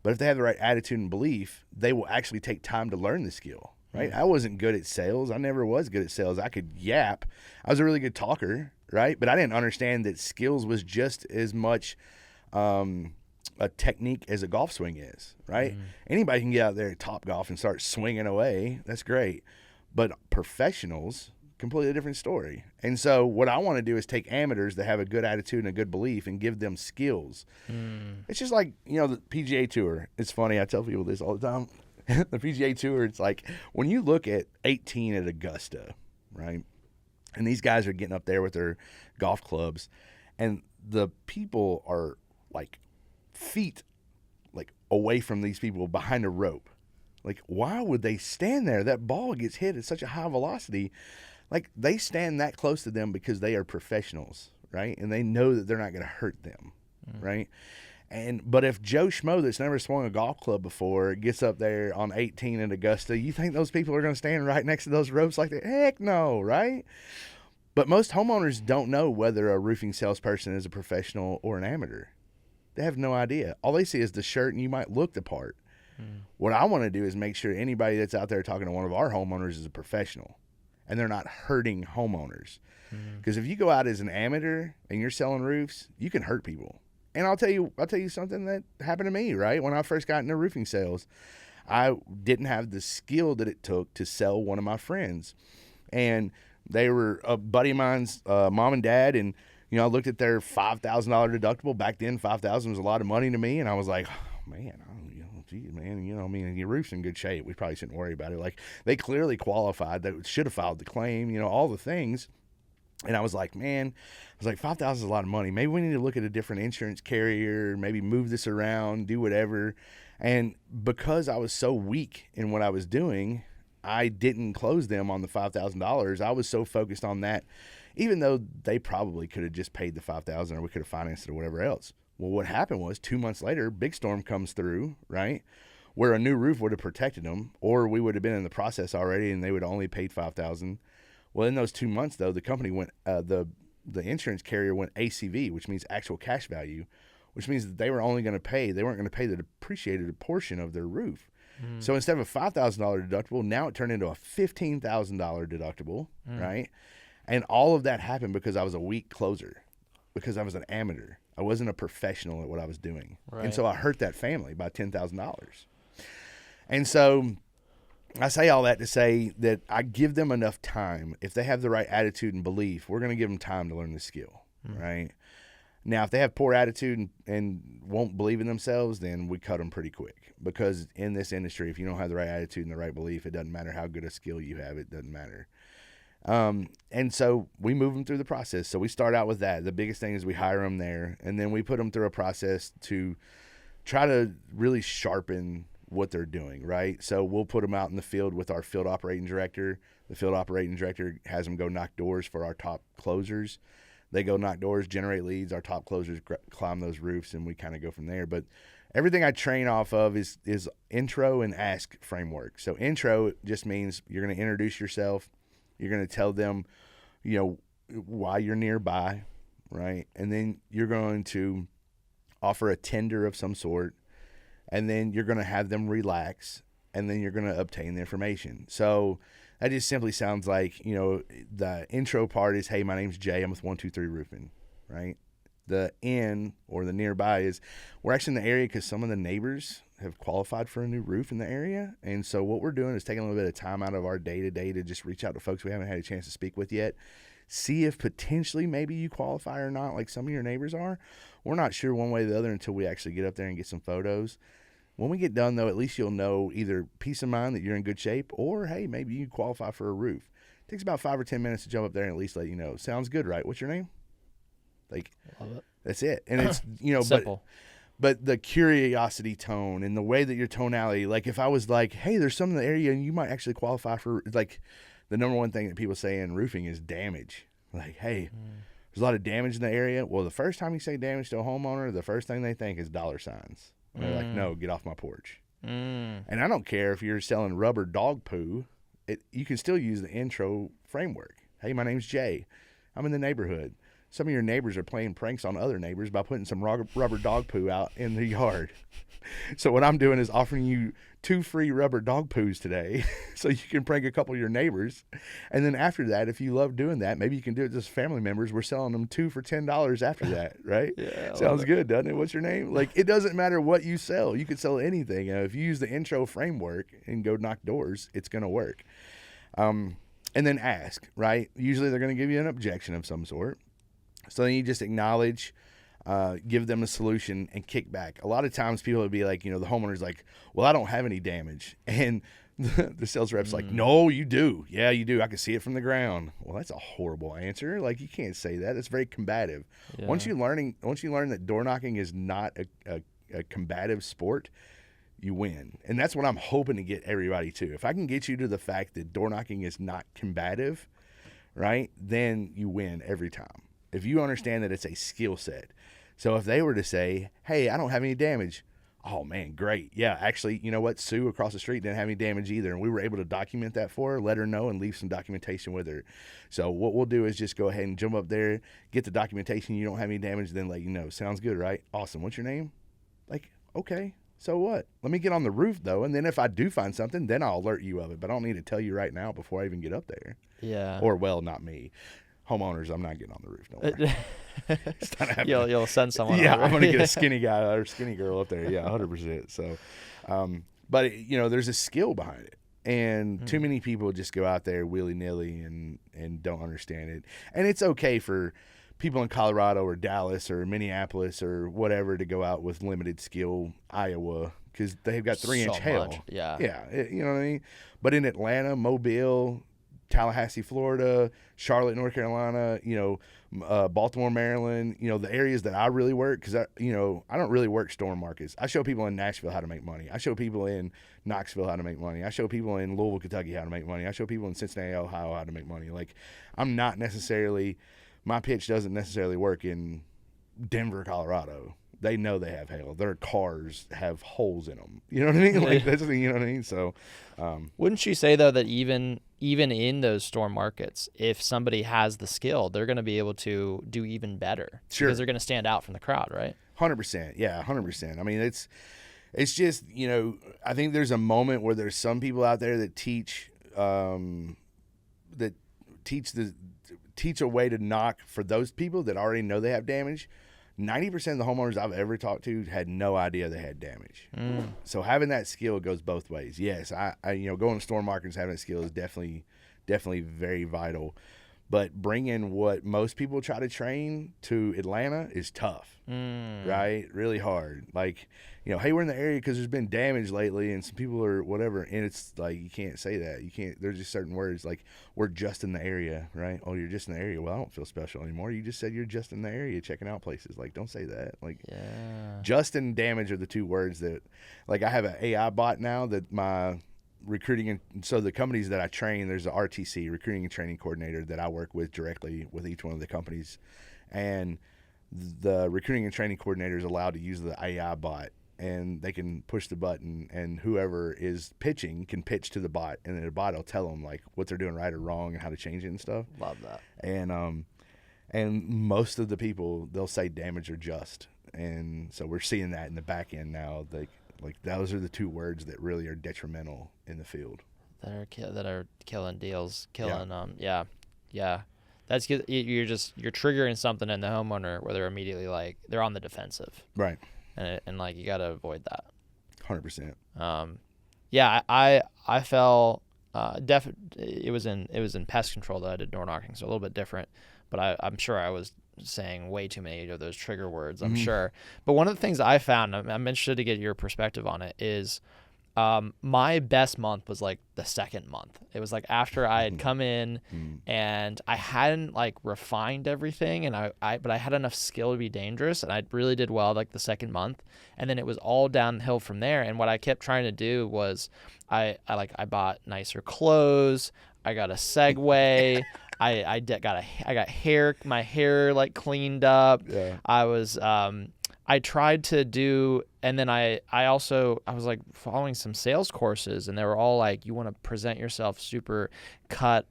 But if they have the right attitude and belief, they will actually take time to learn the skill, right? I wasn't good at sales. I never was good at sales. I could yap. I was a really good talker, right? But I didn't understand that skills was just as much a technique as a golf swing is, right? Anybody can get out there at Topgolf and start swinging away. That's great. But professionals, completely different story. And so what I want to do is take amateurs that have a good attitude and a good belief and give them skills. It's just like, the PGA Tour. It's funny. I tell people this all the time. The PGA Tour, it's like when you look at 18 at Augusta, right? And these guys are getting up there with their golf clubs, and the people are like feet away from these people behind a rope. Like, why would they stand there? That ball gets hit at such a high velocity. Like, they stand that close to them because they are professionals, right? And they know that they're not going to hurt them, right? But if Joe Schmo that's never swung a golf club before gets up there on 18 at Augusta, you think those people are going to stand right next to those ropes like that? Heck no, right? But most homeowners don't know whether a roofing salesperson is a professional or an amateur. They have no idea. All they see is the shirt, and you might look the part. What I want to do is make sure anybody that's out there talking to one of our homeowners is a professional, and they're not hurting homeowners. Because if you go out as an amateur and you're selling roofs, you can hurt people. And I'll tell you something that happened to me, right? When I first got into roofing sales, I didn't have the skill that it took to sell one of my friends. And they were a buddy of mine's mom and dad, and I looked at their $5,000 deductible. Back then, $5,000 was a lot of money to me, and I was like, oh, man, geez, man, your roof's in good shape. We probably shouldn't worry about it. Like, they clearly qualified. They should have filed the claim, all the things. And I was like, man, $5,000 is a lot of money. Maybe we need to look at a different insurance carrier, maybe move this around, do whatever. And because I was so weak in what I was doing, I didn't close them on the $5,000. I was so focused on that, even though they probably could have just paid the $5,000 or we could have financed it or whatever else. Well, what happened was 2 months later, big storm comes through, right, where a new roof would have protected them, or we would have been in the process already and they would have only paid $5,000. Well, in those 2 months, though, the company went, the insurance carrier went ACV, which means actual cash value, which means that they weren't going to pay the depreciated portion of their roof. So instead of a $5,000 deductible, now it turned into a $15,000 deductible, right? And all of that happened because I was a weak closer, because I was an amateur. I wasn't a professional at what I was doing. Right. And so I hurt that family by $10,000. And so I say all that to say that I give them enough time. If they have the right attitude and belief, we're going to give them time to learn the skill, right? Now, if they have poor attitude and won't believe in themselves, then we cut them pretty quick. Because in this industry, if you don't have the right attitude and the right belief, it doesn't matter how good a skill you have. It doesn't matter. And so we move them through the process. So we start out with that. The biggest thing is we hire them there, and then we put them through a process to try to really sharpen what they're doing, right? So we'll put them out in the field with our field operating director. The field operating director has them go knock doors for our top closers. They go knock doors, generate leads. Our top closers climb those roofs, and we kind of go from there. But everything I train off of is intro and ask framework. So intro just means you're going to introduce yourself. You're going to tell them, why you're nearby, right? And then you're going to offer a tender of some sort, and then you're going to have them relax, and then you're going to obtain the information. So that just simply sounds like, the intro part is, hey, my name's Jay. I'm with 123 Roofing, right? The in or the nearby is we're actually in the area because some of the neighbors have qualified for a new roof in the area. And so what we're doing is taking a little bit of time out of our day-to-day to just reach out to folks we haven't had a chance to speak with yet. See if potentially maybe you qualify or not, like some of your neighbors are. We're not sure one way or the other until we actually get up there and get some photos. When we get done, though, at least you'll know either peace of mind that you're in good shape or, hey, maybe you qualify for a roof. It takes about 5 or 10 minutes to jump up there and at least let you know. Sounds good, right? What's your name? Love it. That's it. And it's, Simple. But the curiosity tone and the way that your tonality, like if I was like, hey, there's some in the area and you might actually qualify for, like, the number one thing that people say in roofing is damage. Like, hey, there's a lot of damage in the area. Well, the first time you say damage to a homeowner, the first thing they think is dollar signs. And they're like, no, get off my porch. And I don't care if you're selling rubber dog poo. You can still use the intro framework. Hey, my name's Jay. I'm in the neighborhood. Some of your neighbors are playing pranks on other neighbors by putting some rubber dog poo out in the yard. So what I'm doing is offering you 2 free rubber dog poos today so you can prank a couple of your neighbors. And then after that, if you love doing that, maybe you can do it just family members. We're selling them 2 for $10 after that, right? Yeah, Sounds good, doesn't it? What's your name? Like, it doesn't matter what you sell. You could sell anything. If you use the intro framework and go knock doors, it's going to work. And then ask, right? Usually they're going to give you an objection of some sort. So then you just acknowledge, give them a solution, and kick back. A lot of times people would be like, the homeowner's like, well, I don't have any damage. And the sales rep's like, no, you do. Yeah, you do. I can see it from the ground. Well, that's a horrible answer. Like, you can't say that. It's very combative. Yeah. Once you learn that door knocking is not a combative sport, you win. And that's what I'm hoping to get everybody to. If I can get you to the fact that door knocking is not combative, right, then you win every time. If you understand that it's a skill set. So if they were to say, hey, I don't have any damage. Oh, man, great. Yeah, actually, you know what? Sue across the street didn't have any damage either. And we were able to document that for her, let her know, and leave some documentation with her. So what we'll do is just go ahead and jump up there, get the documentation. You don't have any damage, then let you know. Sounds good, right? Awesome. What's your name? Like, okay. So what? Let me get on the roof, though, and then if I do find something, then I'll alert you of it. But I don't need to tell you right now before I even get up there. Yeah. Or, well, not me. Homeowners, I'm not getting on the roof. Don't worry. It's not happening. You'll send someone. Yeah, over. I'm gonna get a skinny guy or skinny girl up there. Yeah, 100%. So, but there's a skill behind it, and too many people just go out there willy nilly and don't understand it. And it's okay for people in Colorado or Dallas or Minneapolis or whatever to go out with limited skill, Iowa, because they've got 3-inch hail. Much. Yeah. Yeah, you know what I mean. But in Atlanta, Mobile, Tallahassee, Florida, Charlotte, North Carolina, Baltimore, Maryland, the areas that I really work, because I don't really work storm markets. I show people in Nashville how to make money. I show people in Knoxville how to make money. I show people in Louisville, Kentucky how to make money. I show people in Cincinnati, Ohio how to make money. Like, my pitch doesn't necessarily work in Denver, Colorado. They know they have hail. Their cars have holes in them. You know what I mean? Like, that's you know what I mean. So, wouldn't you say though that even in those storm markets, if somebody has the skill, they're going to be able to do even better? Sure. Because they're going to stand out from the crowd, right? 100%. Yeah, 100%. I mean, it's just I think there's a moment where there's some people out there that teach a way to knock for those people that already know they have damage. 90% of the homeowners I've ever talked to had no idea they had damage. So having that skill goes both ways. Yes, I going to storm markets, having that skill is definitely very vital. But bringing what most people try to train to Atlanta is tough, right? Really hard. Like, hey, we're in the area because there's been damage lately and some people are whatever. And it's like, you can't say that. You can't. There's just certain words like, we're just in the area, right? Oh, you're just in the area. Well, I don't feel special anymore. You just said you're just in the area checking out places. Like, don't say that. Like, just and damage are the two words that, like, I have an AI bot now that my recruiting, and so the companies that I train, there's a RTC, recruiting and training coordinator, that I work with directly with each one of the companies, and the recruiting and training coordinator is allowed to use the AI bot, and they can push the button, and whoever is pitching can pitch to the bot, and then the bot will tell them like what they're doing right or wrong and how to change it and stuff. Love that. And most of the people, they'll say damage or just, and so we're seeing that in the back end now. Like those are the two words that really are detrimental in the field. That are killing deals, yeah. That's good. You're triggering something in the homeowner where they're immediately like they're on the defensive, Right. And like you got to avoid that. 100%. Yeah, I fell. It was in pest control that I did door knocking, so a little bit different. But I'm sure I was saying way too many of those trigger words. I'm sure. But one of the things I found, I'm interested to get your perspective on it, is my best month was like the second month. It was like after I had come in and I hadn't like refined everything, and but I had enough skill to be dangerous, and I really did well like the second month, and then it was all downhill from there. And what I kept trying to do was I bought nicer clothes, I got a Segway, I got my hair like cleaned up. Yeah. I tried to do, and then I was like following some sales courses, and they were all like, you want to present yourself super clean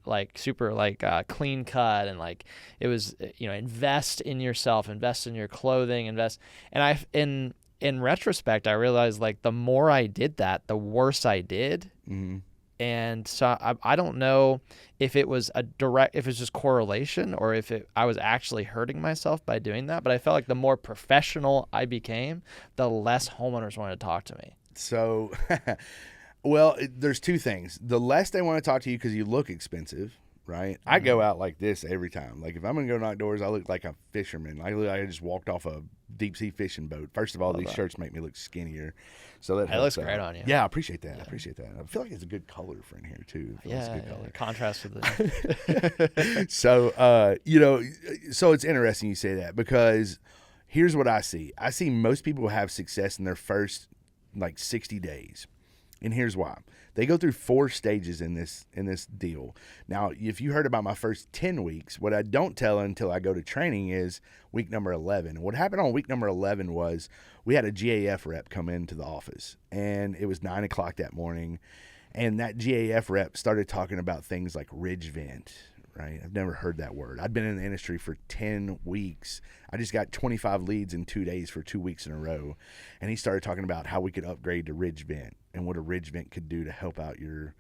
cut, and like it was, invest in yourself, invest in your clothing, and in retrospect, I realized like the more I did that, the worse I did. Mm-hmm. And so I don't know if it was if it's just correlation, or if I was actually hurting myself by doing that. But I felt like the more professional I became, the less homeowners wanted to talk to me. So, well, there's two things. The less they want to talk to you because you look expensive, right? Mm-hmm. I go out like this every time. Like if I'm going to go knock doors, I look like a fisherman. I look like I just walked off a deep sea fishing boat. First of all, these shirts make me look skinnier. So that looks great on you. Yeah, I appreciate that. Yeah. I appreciate that. I feel like it's a good color for in here too. It's a good color. Contrast with the. So, so it's interesting you say that, because here's what I see. I see most people have success in their first like 60 days. And here's why. They go through 4 stages in this deal. Now, if you heard about my first 10 weeks, what I don't tell until I go to training is week number 11. And what happened on week number 11 was we had a GAF rep come into the office, and it was 9 o'clock that morning. And that GAF rep started talking about things like ridge vent, right? I've never heard that word. I'd been in the industry for 10 weeks. I just got 25 leads in 2 days for 2 weeks in a row. And he started talking about how we could upgrade to ridge vent and what a ridge vent could do to help out your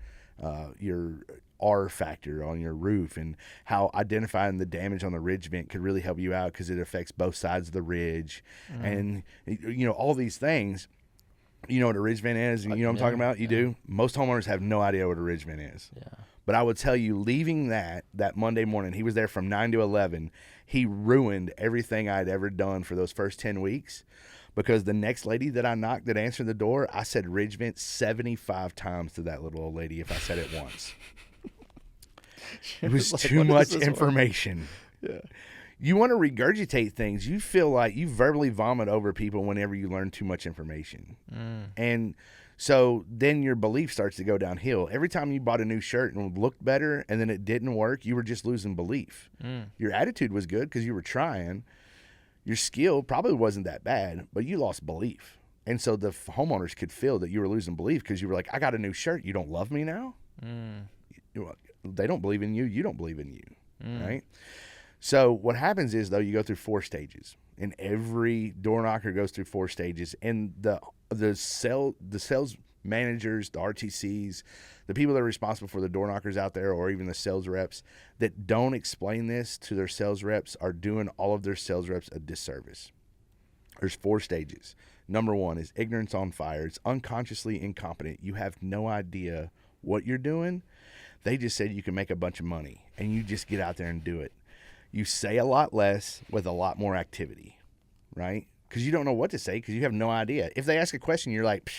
R factor on your roof, and how identifying the damage on the ridge vent could really help you out because it affects both sides of the ridge. And, all these things. You know what a ridge vent is? You know what I'm talking about? You do? Most homeowners have no idea what a ridge vent is. Yeah. But I would tell you, leaving that Monday morning, he was there from 9 to 11. He ruined everything I'd ever done for those first 10 weeks, because the next lady that I knocked that answered the door, I said ridge vent 75 times to that little old lady if I said it once. It was like, too much information. Yeah. You want to regurgitate things. You feel like you verbally vomit over people whenever you learn too much information. And so then your belief starts to go downhill. Every time you bought a new shirt and it looked better and then it didn't work, you were just losing belief. Your attitude was good because you were trying. Your skill probably wasn't that bad, but you lost belief. And so the homeowners could feel that you were losing belief because you were like, I got a new shirt. You don't love me now? They don't believe in you. You don't believe in you, right? So what happens is, though, you go through 4 stages, and every door knocker goes through 4 stages. And the sales managers, the RTCs, the people that are responsible for the door knockers out there, or even the sales reps that don't explain this to their sales reps, are doing all of their sales reps a disservice. There's 4 stages. Number 1 is ignorance on fire. It's unconsciously incompetent. You have no idea what you're doing. They just said you can make a bunch of money, and you just get out there and do it. You say a lot less with a lot more activity, right? Because you don't know what to say because you have no idea. If they ask a question, you're like,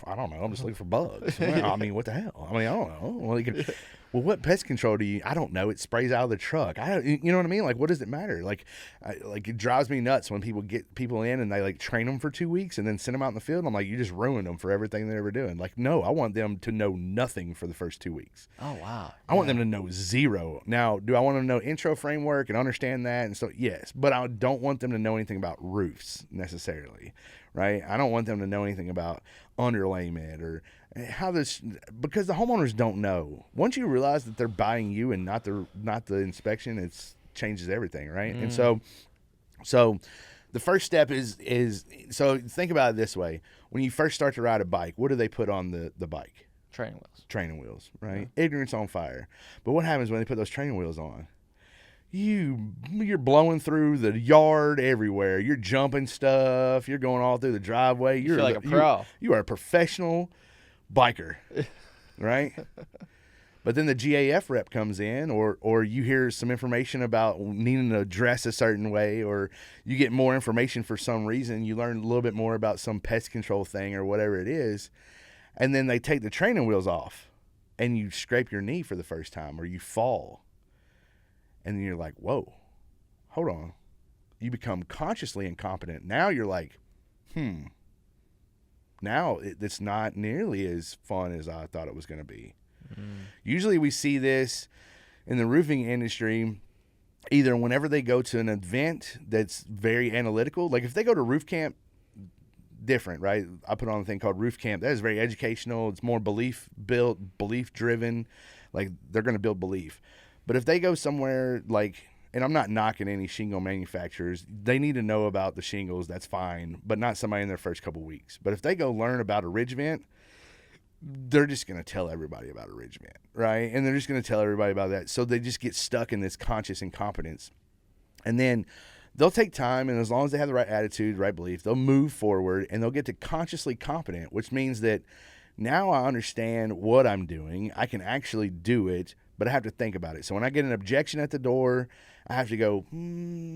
I don't know. I'm just looking for bugs. Well, I mean, what the hell? I don't know. Well, what pest control do you? I don't know. It sprays out of the truck. You know what I mean? Like, what does it matter? Like it drives me nuts when people get people in and they like train them for 2 weeks and then send them out in the field. And I'm like, you just ruined them for everything they're ever doing. Like, no, I want them to know nothing for the first 2 weeks. Oh, wow. I want them to know zero. Now, do I want them to know intro framework and understand that? And so, yes, but I don't want them to know anything about roofs necessarily, right? I don't want them to know anything about underlayment or how this, because the homeowners don't know. Once you realize that they're buying you and not the inspection, it changes everything, right? And so the first step is so think about it this way. When you first start to ride a bike, what do they put on the bike? Training wheels, right? Yeah. Ignorance on fire. But what happens when they put those training wheels on? You're blowing through the yard everywhere. You're jumping stuff. You're going all through the driveway. You feel like a pro. You are a professional biker, right? But then the GAF rep comes in, or you hear some information about needing to dress a certain way, or you get more information for some reason. You learn a little bit more about some pest control thing or whatever it is, and then they take the training wheels off, and you scrape your knee for the first time, or you fall. And then you're like, whoa, hold on. You become consciously incompetent. Now you're like, now it's not nearly as fun as I thought it was going to be. Usually we see this in the roofing industry, either whenever they go to an event that's very analytical. Like if they go to roof camp, different, right? I put on a thing called roof camp. That is very educational. It's more belief driven. Like they're going to build belief. But if they go somewhere like, and I'm not knocking any shingle manufacturers, they need to know about the shingles, that's fine, but not somebody in their first couple weeks. But if they go learn about a ridge vent, they're just going to tell everybody about a ridge vent, right? And they're just going to tell everybody about that. So they just get stuck in this conscious incompetence. And then they'll take time, and as long as they have the right attitude, right belief, they'll move forward, and they'll get to consciously competent, which means that now I understand what I'm doing. I can actually do it, but I have to think about it. So when I get an objection at the door, I have to go,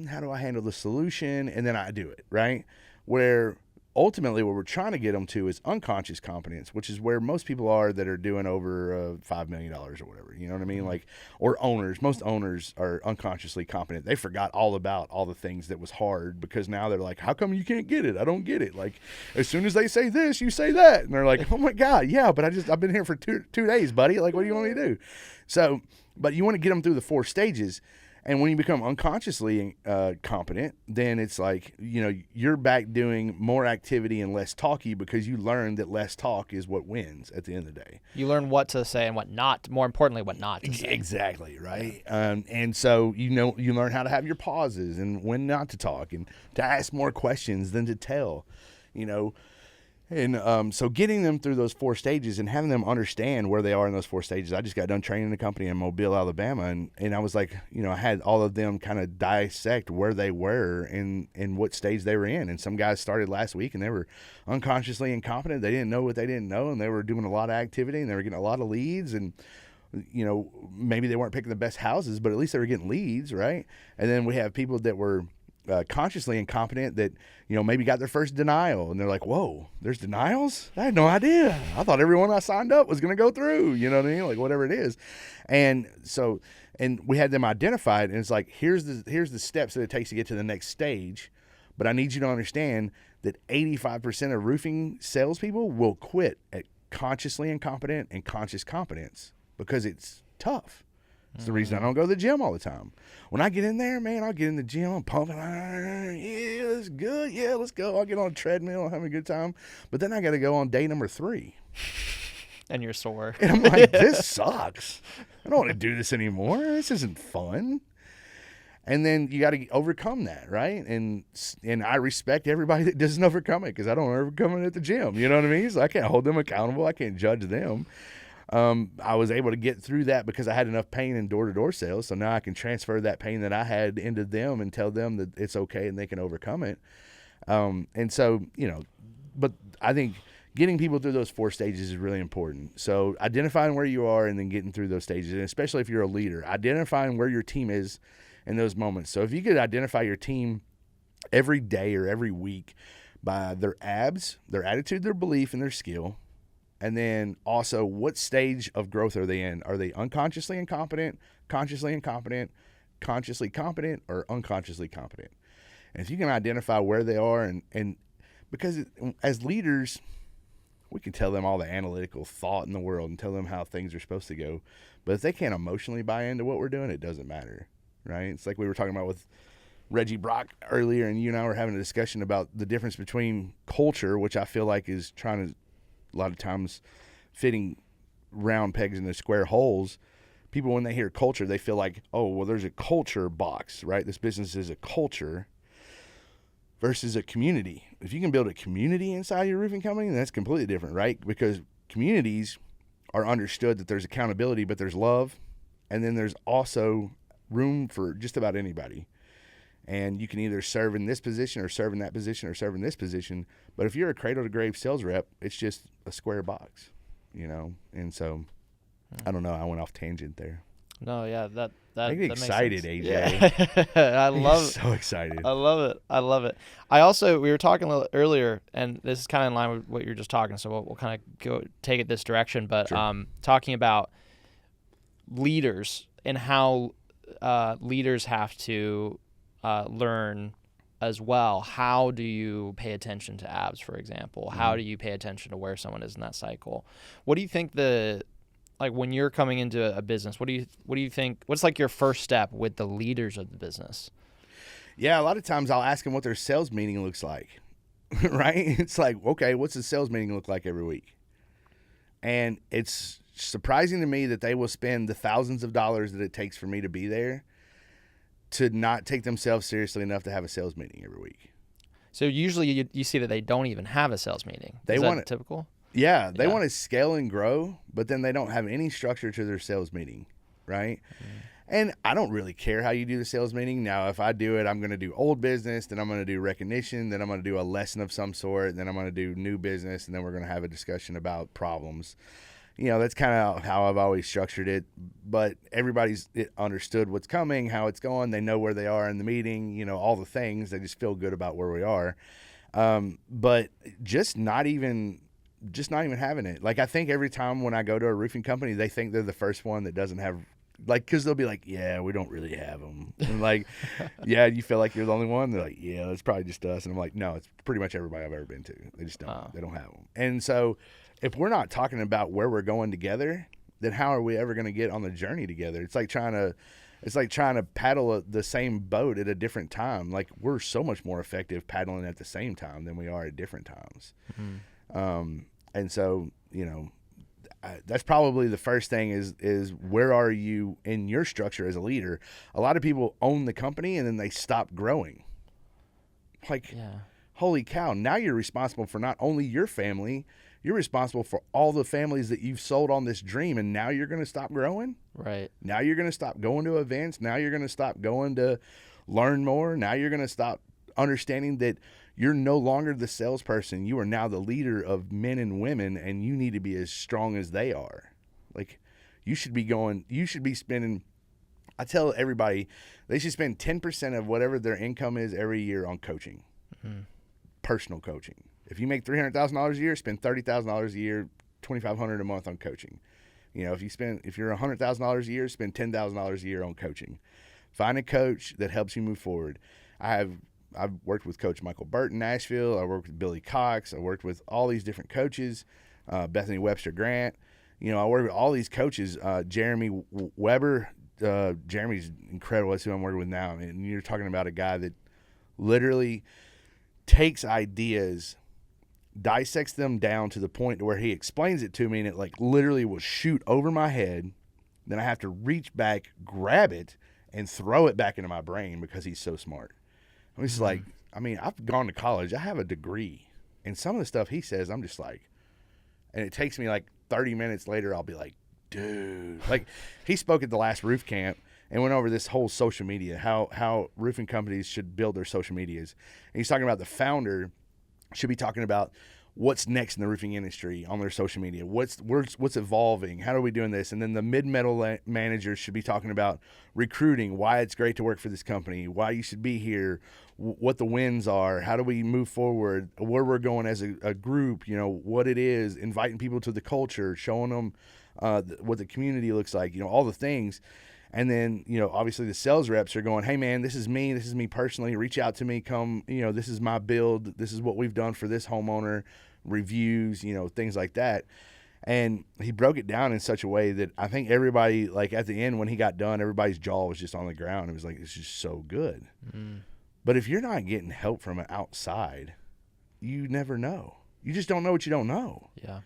how do I handle the solution? And then I do it, right? Where ultimately what we're trying to get them to is unconscious competence, which is where most people are that are doing over $5 million or whatever. You know what I mean? Like, or owners. Most owners are unconsciously competent. They forgot all about all the things that was hard because now they're like, how come you can't get it? I don't get it. Like, as soon as they say this, you say that. And they're like, oh my God, yeah, but I've been here for two days, buddy. Like, what do you want me to do? So, but you want to get them through the 4 stages. And when you become unconsciously competent, then it's like, you're back doing more activity and less talky because you learn that less talk is what wins at the end of the day. You learn what to say and what not, more importantly, what not to say. Exactly, right? And so, you learn how to have your pauses and when not to talk and to ask more questions than to tell, And so getting them through those 4 stages and having them understand where they are in those 4 stages. I just got done training a company in Mobile, Alabama, and I was like, I had all of them kind of dissect where they were and what stage they were in. And some guys started last week and they were unconsciously incompetent. They didn't know what they didn't know, and they were doing a lot of activity and they were getting a lot of leads. And maybe they weren't picking the best houses, but at least they were getting leads, right? And then we have people that were consciously incompetent that maybe got their first denial and they're like, whoa, there's denials? I had no idea. I thought everyone I signed up was going to go through, you know what I mean? Like whatever it is. And so, and we had them identified, and it's like, here's the steps that it takes to get to the next stage. But I need you to understand that 85% of roofing salespeople will quit at consciously incompetent and conscious competence because it's tough. It's the reason I don't go to the gym all the time. When I get in there, man, I'll get in the gym, I'm pumping iron. Yeah, that's good. Yeah, let's go. I'll get on a treadmill, I'm having a good time. But then I got to go on day number 3. And you're sore. And I'm like, this sucks. I don't want to do this anymore. This isn't fun. And then you got to overcome that, right? And I respect everybody that doesn't overcome it because I don't overcome it at the gym. You know what I mean? So I can't hold them accountable. I can't judge them. I was able to get through that because I had enough pain in door-to-door sales. So now I can transfer that pain that I had into them and tell them that it's okay and they can overcome it. And so, but I think getting people through those 4 stages is really important. So identifying where you are and then getting through those stages, and especially if you're a leader, identifying where your team is in those moments. So if you could identify your team every day or every week by their abs, their attitude, their belief, and their skill, and then also what stage of growth are they in? Are they unconsciously incompetent, consciously incompetent, consciously competent, or unconsciously competent? And if you can identify where they are, and because as leaders, we can tell them all the analytical thought in the world and tell them how things are supposed to go. But if they can't emotionally buy into what we're doing, it doesn't matter, right? It's like we were talking about with Reggie Brock earlier, and you and I were having a discussion about the difference between culture, which I feel like is trying to, a lot of times, fitting round pegs into square holes. People, when they hear culture, they feel like, oh, well, there's a culture box, right? This business is a culture versus a community. If you can build a community inside your roofing company, then that's completely different, right? Because communities are understood that there's accountability, but there's love, and then there's also room for just about anybody. And you can either serve in this position or serve in that position or serve in this position. But if you're a cradle-to-grave sales rep, it's just a square box, you know? And so, I don't know. I went off tangent there. No, yeah, that I get excited, AJ. Yeah. I love it. So excited. I love it. I also, we were talking a little earlier, and this is kind of in line with what you were just talking, so we'll kind of take it this direction. But Sure. Talking about leaders and how leaders have to learn as well. How do you pay attention to abs, for example? Mm-hmm. How do you pay attention to where someone is in that cycle? What do you think like when you're coming into a business, what do you think, what's like your first step with the leaders of the business? Yeah, a lot of times I'll ask them what their sales meeting looks like, right? It's like, okay, what's the sales meeting look like every week? And it's surprising to me that they will spend the thousands of dollars that it takes for me to be there to not take themselves seriously enough to have a sales meeting every week. So usually you see that they don't even have a sales meeting. They Is want that it. typical? Yeah, they Yeah. want to scale and grow, but then they don't have any structure to their sales meeting, right? And I don't really care how you do the sales meeting. Now, if I do it, I'm going to do old business, then I'm going to do recognition, then I'm going to do a lesson of some sort, then I'm going to do new business, and then we're going to have a discussion about problems. You know, that's kind of how I've always structured it. But everybody's understood what's coming, how it's going. They know where they are in the meeting, you know, all the things. They just feel good about where we are. But just not even having it. Like, I think every time when I go to a roofing company, they think they're the first one that doesn't have, like, because they'll be like, yeah, we don't really have them. And like, yeah, you feel like you're the only one? They're like, yeah, it's probably just us. And I'm like, no, it's pretty much everybody I've ever been to. They just don't. Oh. They don't have them. And so if we're not talking about where we're going together, then how are we ever going to get on the journey together? It's like trying to paddle the same boat at a different time. Like, we're so much more effective paddling at the same time than we are at different times. Mm-hmm. And so, you know, that's probably the first thing is where are you in your structure as a leader? A lot of people own the company and then they stop growing. Like, Yeah. holy cow, now you're responsible for not only your family, you're responsible for all the families that you've sold on this dream, and now you're going to stop growing? Right. Now you're going to stop going to events. Now you're going to stop going to learn more. Now you're going to stop understanding that you're no longer the salesperson. You are now the leader of men and women, and you need to be as strong as they are. Like, you should be spending, I tell everybody, they should spend 10% of whatever their income is every year on coaching, personal coaching. If you make $300,000 a year, spend $30,000 a year, $2,500 a month on coaching. You know, if you're $100,000 a year, spend $10,000 a year on coaching. Find a coach that helps you move forward. I've worked with Coach Michael Burt in Nashville. I worked with Billy Cox. I worked with all these different coaches, Bethany Webster Grant. You know, I work with all these coaches. Jeremy Weber. Jeremy's incredible. That's who I'm working with now. And you're talking about a guy that literally takes ideas, dissects them down to the point where he explains it to me, and it like literally will shoot over my head. Then I have to reach back, grab it, and throw it back into my brain because he's so smart. It's just like, I mean, I've gone to college. I have a degree. And some of the stuff he says, I'm just like, and it takes me like 30 minutes later, I'll be like, dude. Like, he spoke at the last roof camp and went over this whole social media, how roofing companies should build their social medias. And he's talking about the founder should be talking about what's next in the roofing industry on their social media, what's evolving, how are we doing this? And then the mid-metal managers should be talking about recruiting, why it's great to work for this company, why you should be here, what the wins are, how do we move forward, where we're going as a group, you know, what it is, inviting people to the culture, showing them what the community looks like, you know, all the things. And then, you know, obviously the sales reps are going, hey, man, this is me personally. Reach out to me. Come, you know, this is my build. This is what we've done for this homeowner, reviews, you know, things like that. And he broke it down in such a way that I think everybody, like at the end when he got done, everybody's jaw was just on the ground. It was like, it's just so good. But if you're not getting help from an outside, you never know. You just don't know what you don't know. Yeah.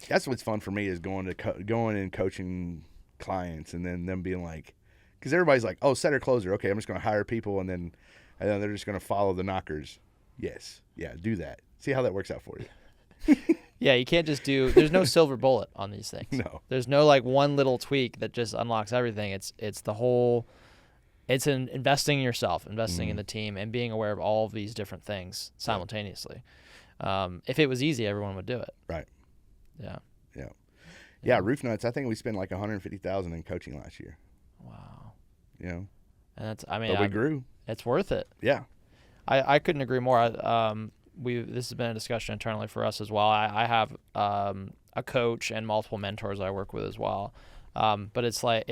That's what's fun for me is going and coaching clients, and then them being like, because everybody's like, oh, setter closer. Okay, I'm just going to hire people, and then they're just going to follow the knockers. Yes. Yeah, do that. See how that works out for you. Yeah, you can't just there's no silver bullet on these things. No. There's no like one little tweak that just unlocks everything. It's the whole, it's investing in yourself, investing in the team, and being aware of all of these different things simultaneously. If it was easy, everyone would do it. Right. Yeah. Yeah, Roof Nuts, I think we spent like $150,000 in coaching last year. Wow. You know? And that's, But we grew. It's worth it. Yeah. I couldn't agree more. This has been a discussion internally for us as well. I have a coach and multiple mentors I work with as well. But it's like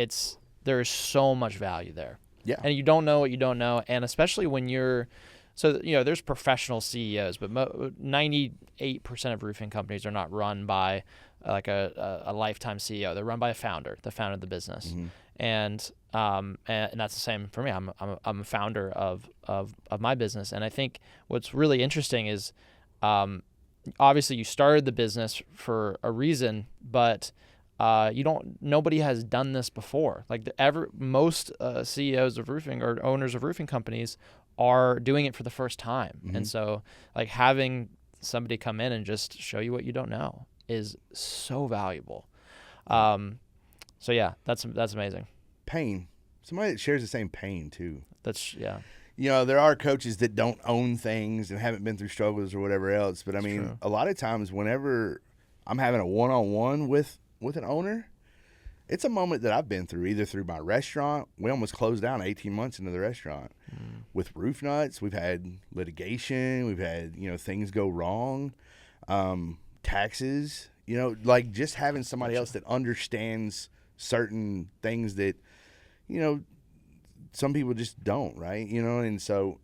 there's so much value there. Yeah. And you don't know what you don't know, and especially when there's professional CEOs, but 98% of roofing companies are not run by like a lifetime CEO. They're run by a founder, the founder of the business. Mm-hmm. And that's the same for me. I'm a founder of my business, and I think what's really interesting is, obviously you started the business for a reason, but nobody has done this before. Like most CEOs of roofing or owners of roofing companies are doing it for the first time, and so like having somebody come in and just show you what you don't know is so valuable. So yeah, that's amazing. Pain. Somebody that shares the same pain too. Yeah. You know, there are coaches that don't own things and haven't been through struggles or whatever else. But I mean, true. A lot of times whenever I'm having a one-on-one with an owner, it's a moment that I've been through, either through my restaurant. We almost closed down 18 months into the restaurant. With Roof Nuts, we've had litigation. We've had, things go wrong. Taxes, like just having somebody else that understands certain things that, some people just don't, right? And so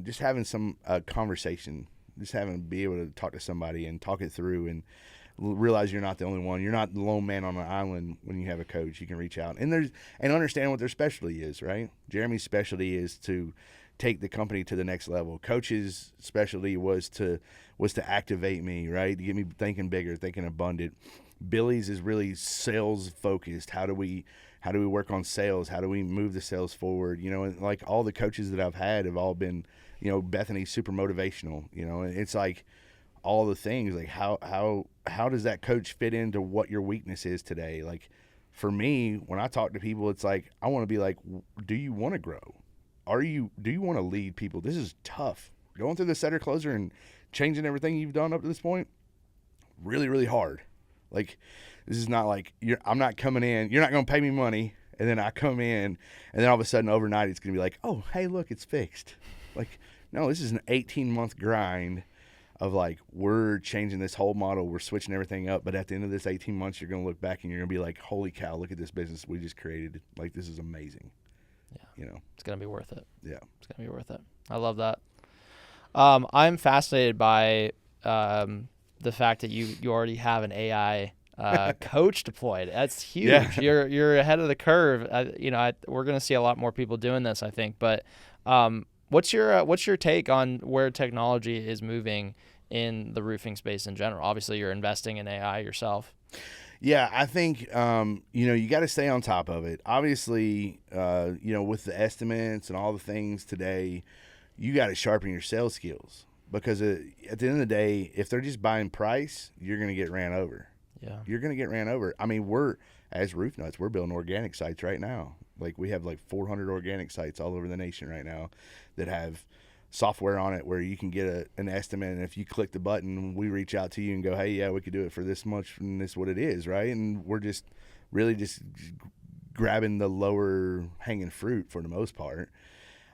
just having some conversation, just be able to talk to somebody and talk it through and realize you're not the only one. You're not the lone man on an island when you have a coach. You can reach out and understand what their specialty is, right? Jeremy's specialty is to take the company to the next level. Coach's specialty was to activate me, right? To get me thinking bigger, thinking abundant. Billy's is really sales focused. How do we work on sales? How do we move the sales forward? And like all the coaches that I've had have all been, Bethany's super motivational, and it's like all the things, like how does that coach fit into what your weakness is today? Like for me, when I talk to people, it's like, I want to be like, do you want to grow? Do you want to lead people? This is tough. Going through the setter closer and changing everything you've done up to this point, really, really hard. Like, this is not like I'm not coming in. You're not going to pay me money, and then I come in, and then all of a sudden overnight it's going to be like, oh, hey, look, it's fixed. Like, no, this is an 18-month grind of like, we're changing this whole model. We're switching everything up. But at the end of this 18 months, you're going to look back and you're going to be like, holy cow, look at this business we just created. Like, this is amazing. Yeah. It's going to be worth it. Yeah. It's going to be worth it. I love that. I'm fascinated by the fact that you already have an AI coach deployed. That's huge. Yeah. You're ahead of the curve. We're going to see a lot more people doing this, I think. But what's your take on where technology is moving in the roofing space in general? Obviously, you're investing in AI yourself. Yeah, I think, you got to stay on top of it. Obviously, with the estimates and all the things today, you got to sharpen your sales skills because at the end of the day, if they're just buying price, you're going to get ran over. Yeah. You're going to get ran over. I mean, as Roof Nuts, we're building organic sites right now. Like we have like 400 organic sites all over the nation right now that have software on it where you can get an estimate, and if you click the button, we reach out to you and go, hey, yeah, we could do it for this much, and this is what it is, right? And we're just really just grabbing the lower hanging fruit for the most part.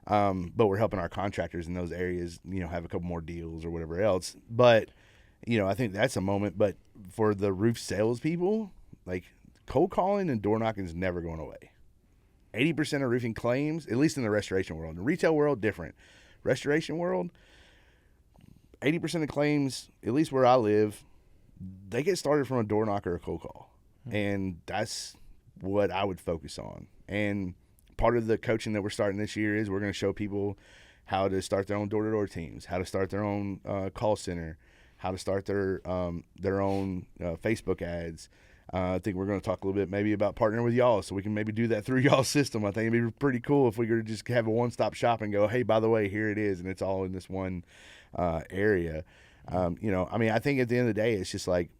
But we're helping our contractors in those areas, have a couple more deals or whatever else. But, I think that's a moment. But for the roof salespeople, like cold calling and door knocking is never going away. 80% of roofing claims, at least in the restoration world, in the retail world, different. Restoration world, 80% of claims, at least where I live, they get started from a door knock or a cold call. And that's what I would focus on. And part of the coaching that we're starting this year is we're going to show people how to start their own door-to-door teams, how to start their own call center, how to start their own Facebook ads. I think we're going to talk a little bit maybe about partnering with y'all so we can maybe do that through y'all's system. I think it'd be pretty cool if we could just have a one-stop shop and go, hey, by the way, here it is, and it's all in this one area. I think at the end of the day, it's just like,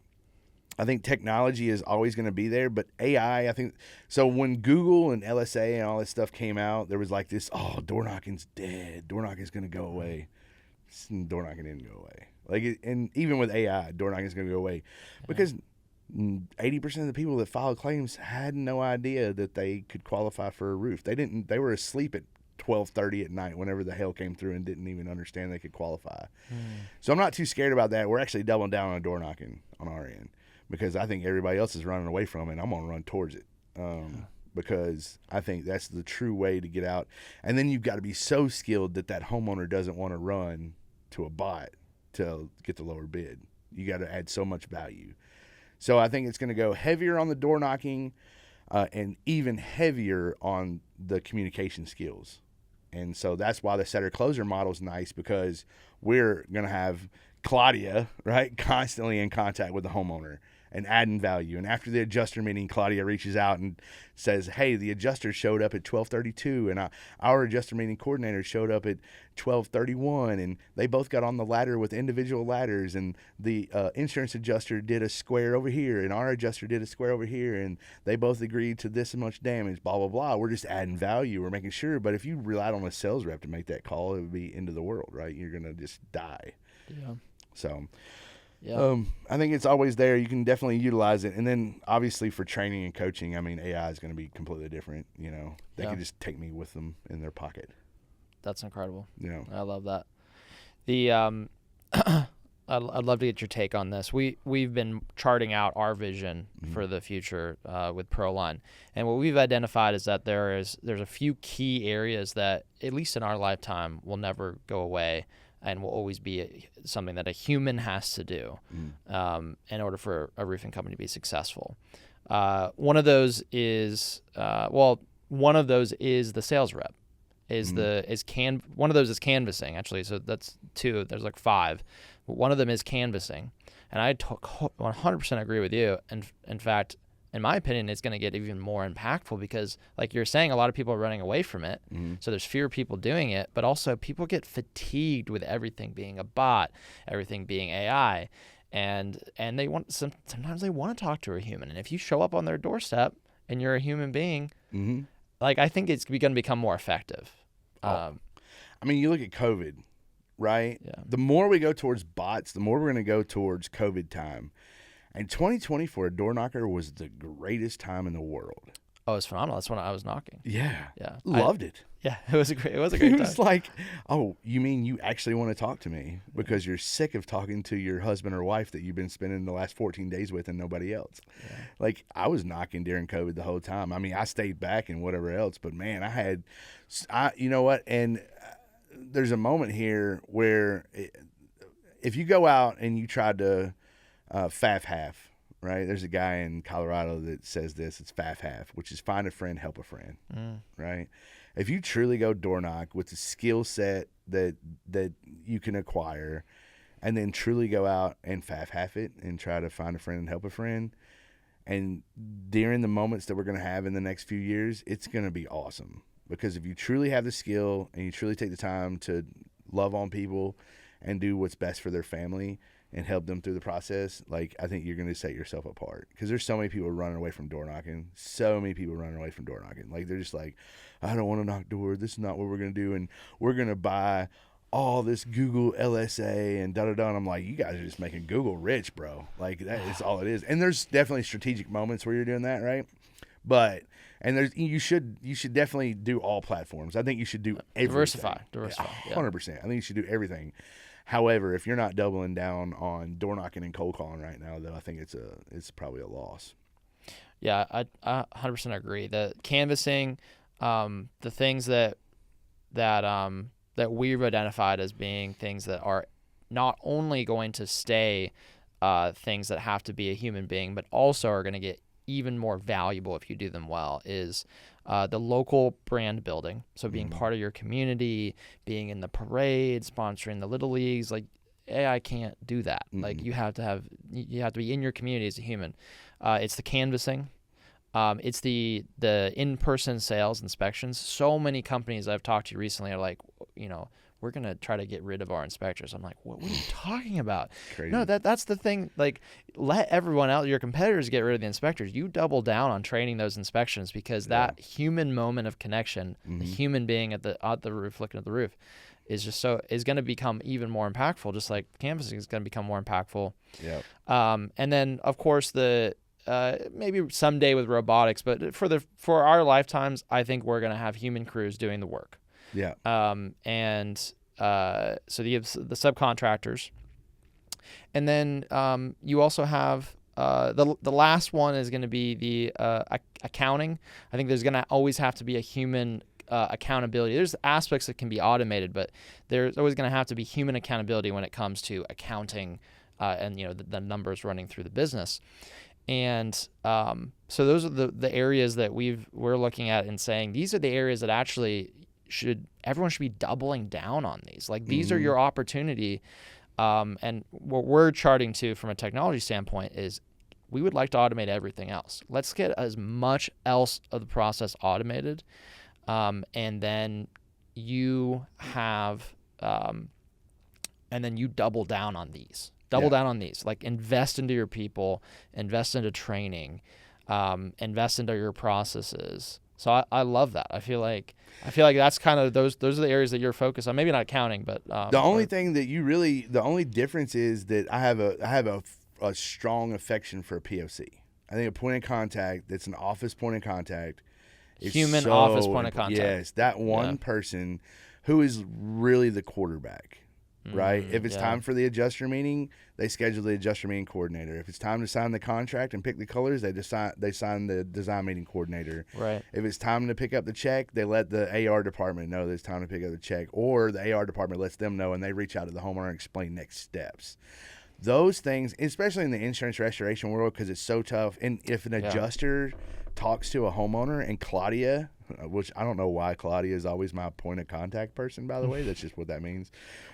I think technology is always going to be there, but AI, I think, so when Google and LSA and all this stuff came out, there was like this, door knocking's dead. Door knocking's going to go away. Door knocking didn't go away. And even with AI, door knocking's going to go away because 80% of the people that filed claims had no idea that they could qualify for a roof. They were asleep at 12:30 at night whenever the hail came through and didn't even understand they could qualify. So I'm not too scared about that. We're actually doubling down on door knocking on our end, because I think everybody else is running away from it, and I'm going to run towards it because I think that's the true way to get out. And then you've got to be so skilled that homeowner doesn't want to run to a bot to get the lower bid. You got to add so much value. So I think it's going to go heavier on the door knocking and even heavier on the communication skills. And so that's why the setter-closer model is nice, because we're going to have Claudia, right, constantly in contact with the homeowner and adding value. And after the adjuster meeting, Claudia reaches out and says, hey, the adjuster showed up at 12:32, and our adjuster meeting coordinator showed up at 12:31, and they both got on the ladder with individual ladders, and the insurance adjuster did a square over here, and our adjuster did a square over here, and they both agreed to this much damage, blah, blah, blah. We're just adding value. We're making sure. But if you relied on a sales rep to make that call, it would be end of the world, right? You're going to just die. Yeah. So yeah. I think it's always there. You can definitely utilize it. And then obviously for training and coaching, I mean, AI is going to be completely different. They can just take me with them in their pocket. That's incredible. Yeah. I love that. I'd love to get your take on this. We've been charting out our vision for the future with ProLine, and what we've identified is that there's a few key areas that, at least in our lifetime, will never go away and will always be something that a human has to do in order for a roofing company to be successful. One of those is the sales rep. One of those is canvassing, actually. So that's two. There's like five. One of them is canvassing, and I 100% agree with you. And in fact, in my opinion, it's going to get even more impactful because, like you're saying, a lot of people are running away from it. So there's fewer people doing it, but also people get fatigued with everything being a bot, everything being AI, and they sometimes they want to talk to a human. And if you show up on their doorstep and you're a human being, I think it's going to become more effective. I mean, you look at COVID, right? Yeah. The more we go towards bots, the more we're going to go towards COVID time. And 2020 for a door knocker was the greatest time in the world. Oh, it's phenomenal. That's when I was knocking. Yeah. Yeah. Loved it. Yeah, it was a great time. It was like, oh, you mean you actually want to talk to me because you're sick of talking to your husband or wife that you've been spending the last 14 days with and nobody else. Yeah. Like, I was knocking during COVID the whole time. I mean, I stayed back and whatever else, but man, you know what? And there's a moment here where if you go out and you try to FAF half, right? There's a guy in Colorado that says this. It's FAF half, which is find a friend, help a friend, right? If you truly go door knock with the skill set that you can acquire, and then truly go out and FAF half it and try to find a friend and help a friend, and during the moments that we're going to have in the next few years, it's going to be awesome. Because if you truly have the skill and you truly take the time to love on people and do what's best for their family and help them through the process, like, I think you're going to set yourself apart. Because there's so many people running away from door knocking. Like, they're just like, I don't want to knock doors. This is not what we're going to do. And we're going to buy all this Google LSA and da-da-da. And I'm like, you guys are just making Google rich, bro. Like, that is all it is. And there's definitely strategic moments where you're doing that, right? But... And you should definitely do all platforms. I think you should do everything. Diversify. 100%. I think you should do everything. However, if you're not doubling down on door knocking and cold calling right now, then I think it's probably a loss. Yeah, I 100% agree. The canvassing, the things that we've identified as being things that are not only going to stay things that have to be a human being, but also are going to get even more valuable if you do them well is the local brand building. So being part of your community, being in the parade, sponsoring the little leagues, like AI can't do that. Like you have to be in your community as a human. It's the canvassing. It's the in-person sales inspections. So many companies I've talked to recently are like, we're going to try to get rid of our inspectors. I'm like, what are you talking about? Crazy. No, that's the thing. Like, let everyone else, your competitors, get rid of the inspectors. You double down on training those inspections, because that human moment of connection, the human being at the roof, looking at the roof, is going to become even more impactful. Just like canvassing is going to become more impactful. Yeah. And then of course maybe someday with robotics, but for our lifetimes, I think we're going to have human crews doing the work. Yeah. So you have the subcontractors, and then you also have the last one is going to be the accounting. I think there's going to always have to be a human accountability. There's aspects that can be automated, but there's always going to have to be human accountability when it comes to accounting and the numbers running through the business. And so those are the areas that we're looking at and saying these are the areas that actually everyone should be doubling down on these. Like these are your opportunity. And what we're charting to from a technology standpoint is we would like to automate everything else. Let's get as much else of the process automated. And then you have, and then you double down on these. Double down on these. Like invest into your people, invest into training, invest into your processes. So I love that. I feel like that's kind of those are the areas that you're focused on. Maybe not accounting, but the only difference is that I have a strong affection for a POC. I think a point of contact that's an office point of contact is human office point of contact. Yes, that one person who is really the quarterback. Right? If it's time for the adjuster meeting, they schedule the adjuster meeting coordinator. If it's time to sign the contract and pick the colors, they sign the design meeting coordinator. Right. If it's time to pick up the check, they let the AR department know that it's time to pick up the check, or the AR department lets them know and they reach out to the homeowner and explain next steps. Those things, especially in the insurance restoration world, because it's so tough. And if an adjuster talks to a homeowner, and Claudia, which I don't know why Claudia is always my point of contact person, by the way. That's just what that means.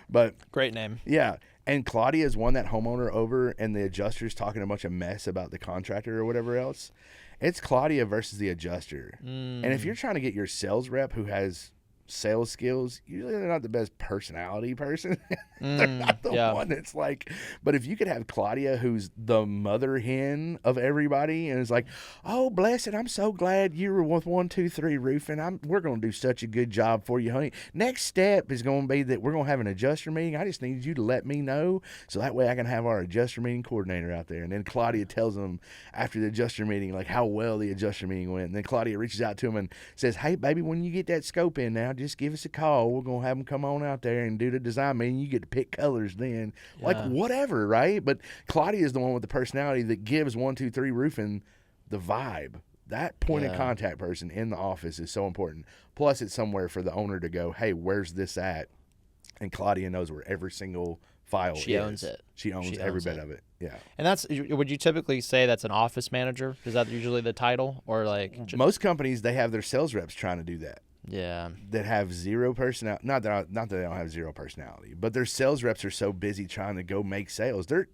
But great name. Yeah. And Claudia's won that homeowner over, and the adjuster's talking a bunch of mess about the contractor or whatever else. It's Claudia versus the adjuster. And if you're trying to get your sales rep who has sales skills, usually they're not the best personality person. They're not the one that's like, but if you could have Claudia, who's the mother hen of everybody, and is like, oh, bless it, I'm so glad you were with 123 Roofing. We're going to do such a good job for you, honey. Next step is going to be that we're going to have an adjuster meeting. I just need you to let me know so that way I can have our adjuster meeting coordinator out there. And then Claudia tells them after the adjuster meeting, like how well the adjuster meeting went. And then Claudia reaches out to him and says, hey, baby, when you get that scope in now, just give us a call. We're going to have them come on out there and do the design meeting. You get to pick colors then. Like whatever, right? But Claudia is the one with the personality that gives 123 Roofing the vibe. That point of contact person in the office is so important. Plus, it's somewhere for the owner to go, hey, where's this at? And Claudia knows where every single file is. She owns it. She owns every bit of it. Yeah. And would you typically say that's an office manager? Is that usually the title? Or like most companies, they have their sales reps trying to do that. Yeah. That have zero personality. Not that they don't have zero personality, but their sales reps are so busy trying to go make sales. They're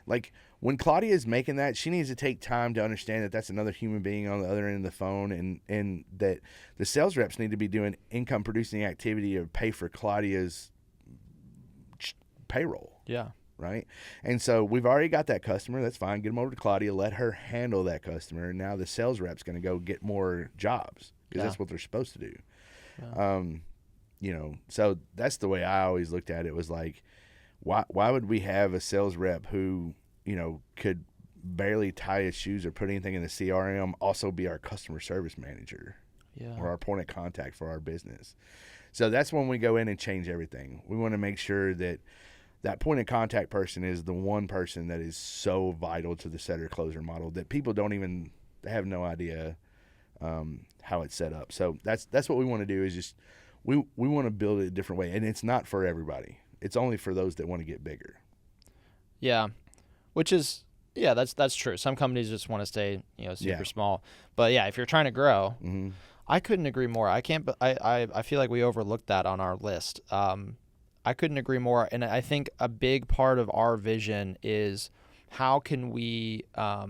like, when Claudia is making that, she needs to take time to understand that that's another human being on the other end of the phone, and that the sales reps need to be doing income producing activity to pay for Claudia's payroll. Yeah. Right. And so we've already got that customer. That's fine. Get them over to Claudia. Let her handle that customer. And now the sales rep's going to go get more jobs. Because that's what they're supposed to do. Yeah. So that's the way I always looked at it, was like, why would we have a sales rep who, could barely tie his shoes or put anything in the CRM also be our customer service manager or our point of contact for our business? So that's when we go in and change everything. We want to make sure that that point of contact person is the one person that is so vital to the setter closer model that people they have no idea how it's set up. So that's what we want to do, is just we want to build it a different way, and it's not for everybody. It's only for those that want to get bigger. Yeah, which is Yeah, that's true. Some companies just want to stay, super small. But yeah, if you're trying to grow, I couldn't agree more. I can't. I feel like we overlooked that on our list. I couldn't agree more. And I think a big part of our vision is how can we. I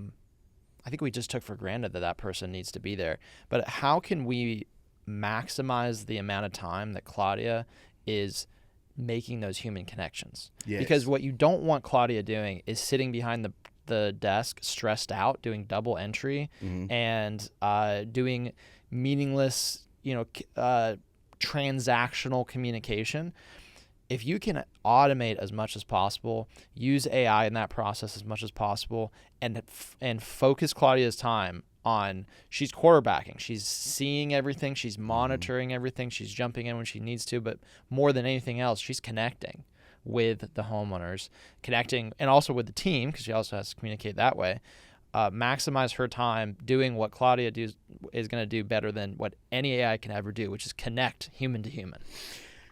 think we just took for granted that person needs to be there. But how can we maximize the amount of time that Claudia is making those human connections? Yes. Because what you don't want Claudia doing is sitting behind the desk stressed out, doing double entry and doing meaningless, transactional communication. If you can automate as much as possible, use AI in that process as much as possible, and focus Claudia's time on, she's quarterbacking, she's seeing everything, she's monitoring everything, she's jumping in when she needs to, but more than anything else, she's connecting with the homeowners, connecting, and also with the team, because she also has to communicate that way. Maximize her time doing what Claudia is going to do better than what any AI can ever do, which is connect human to human.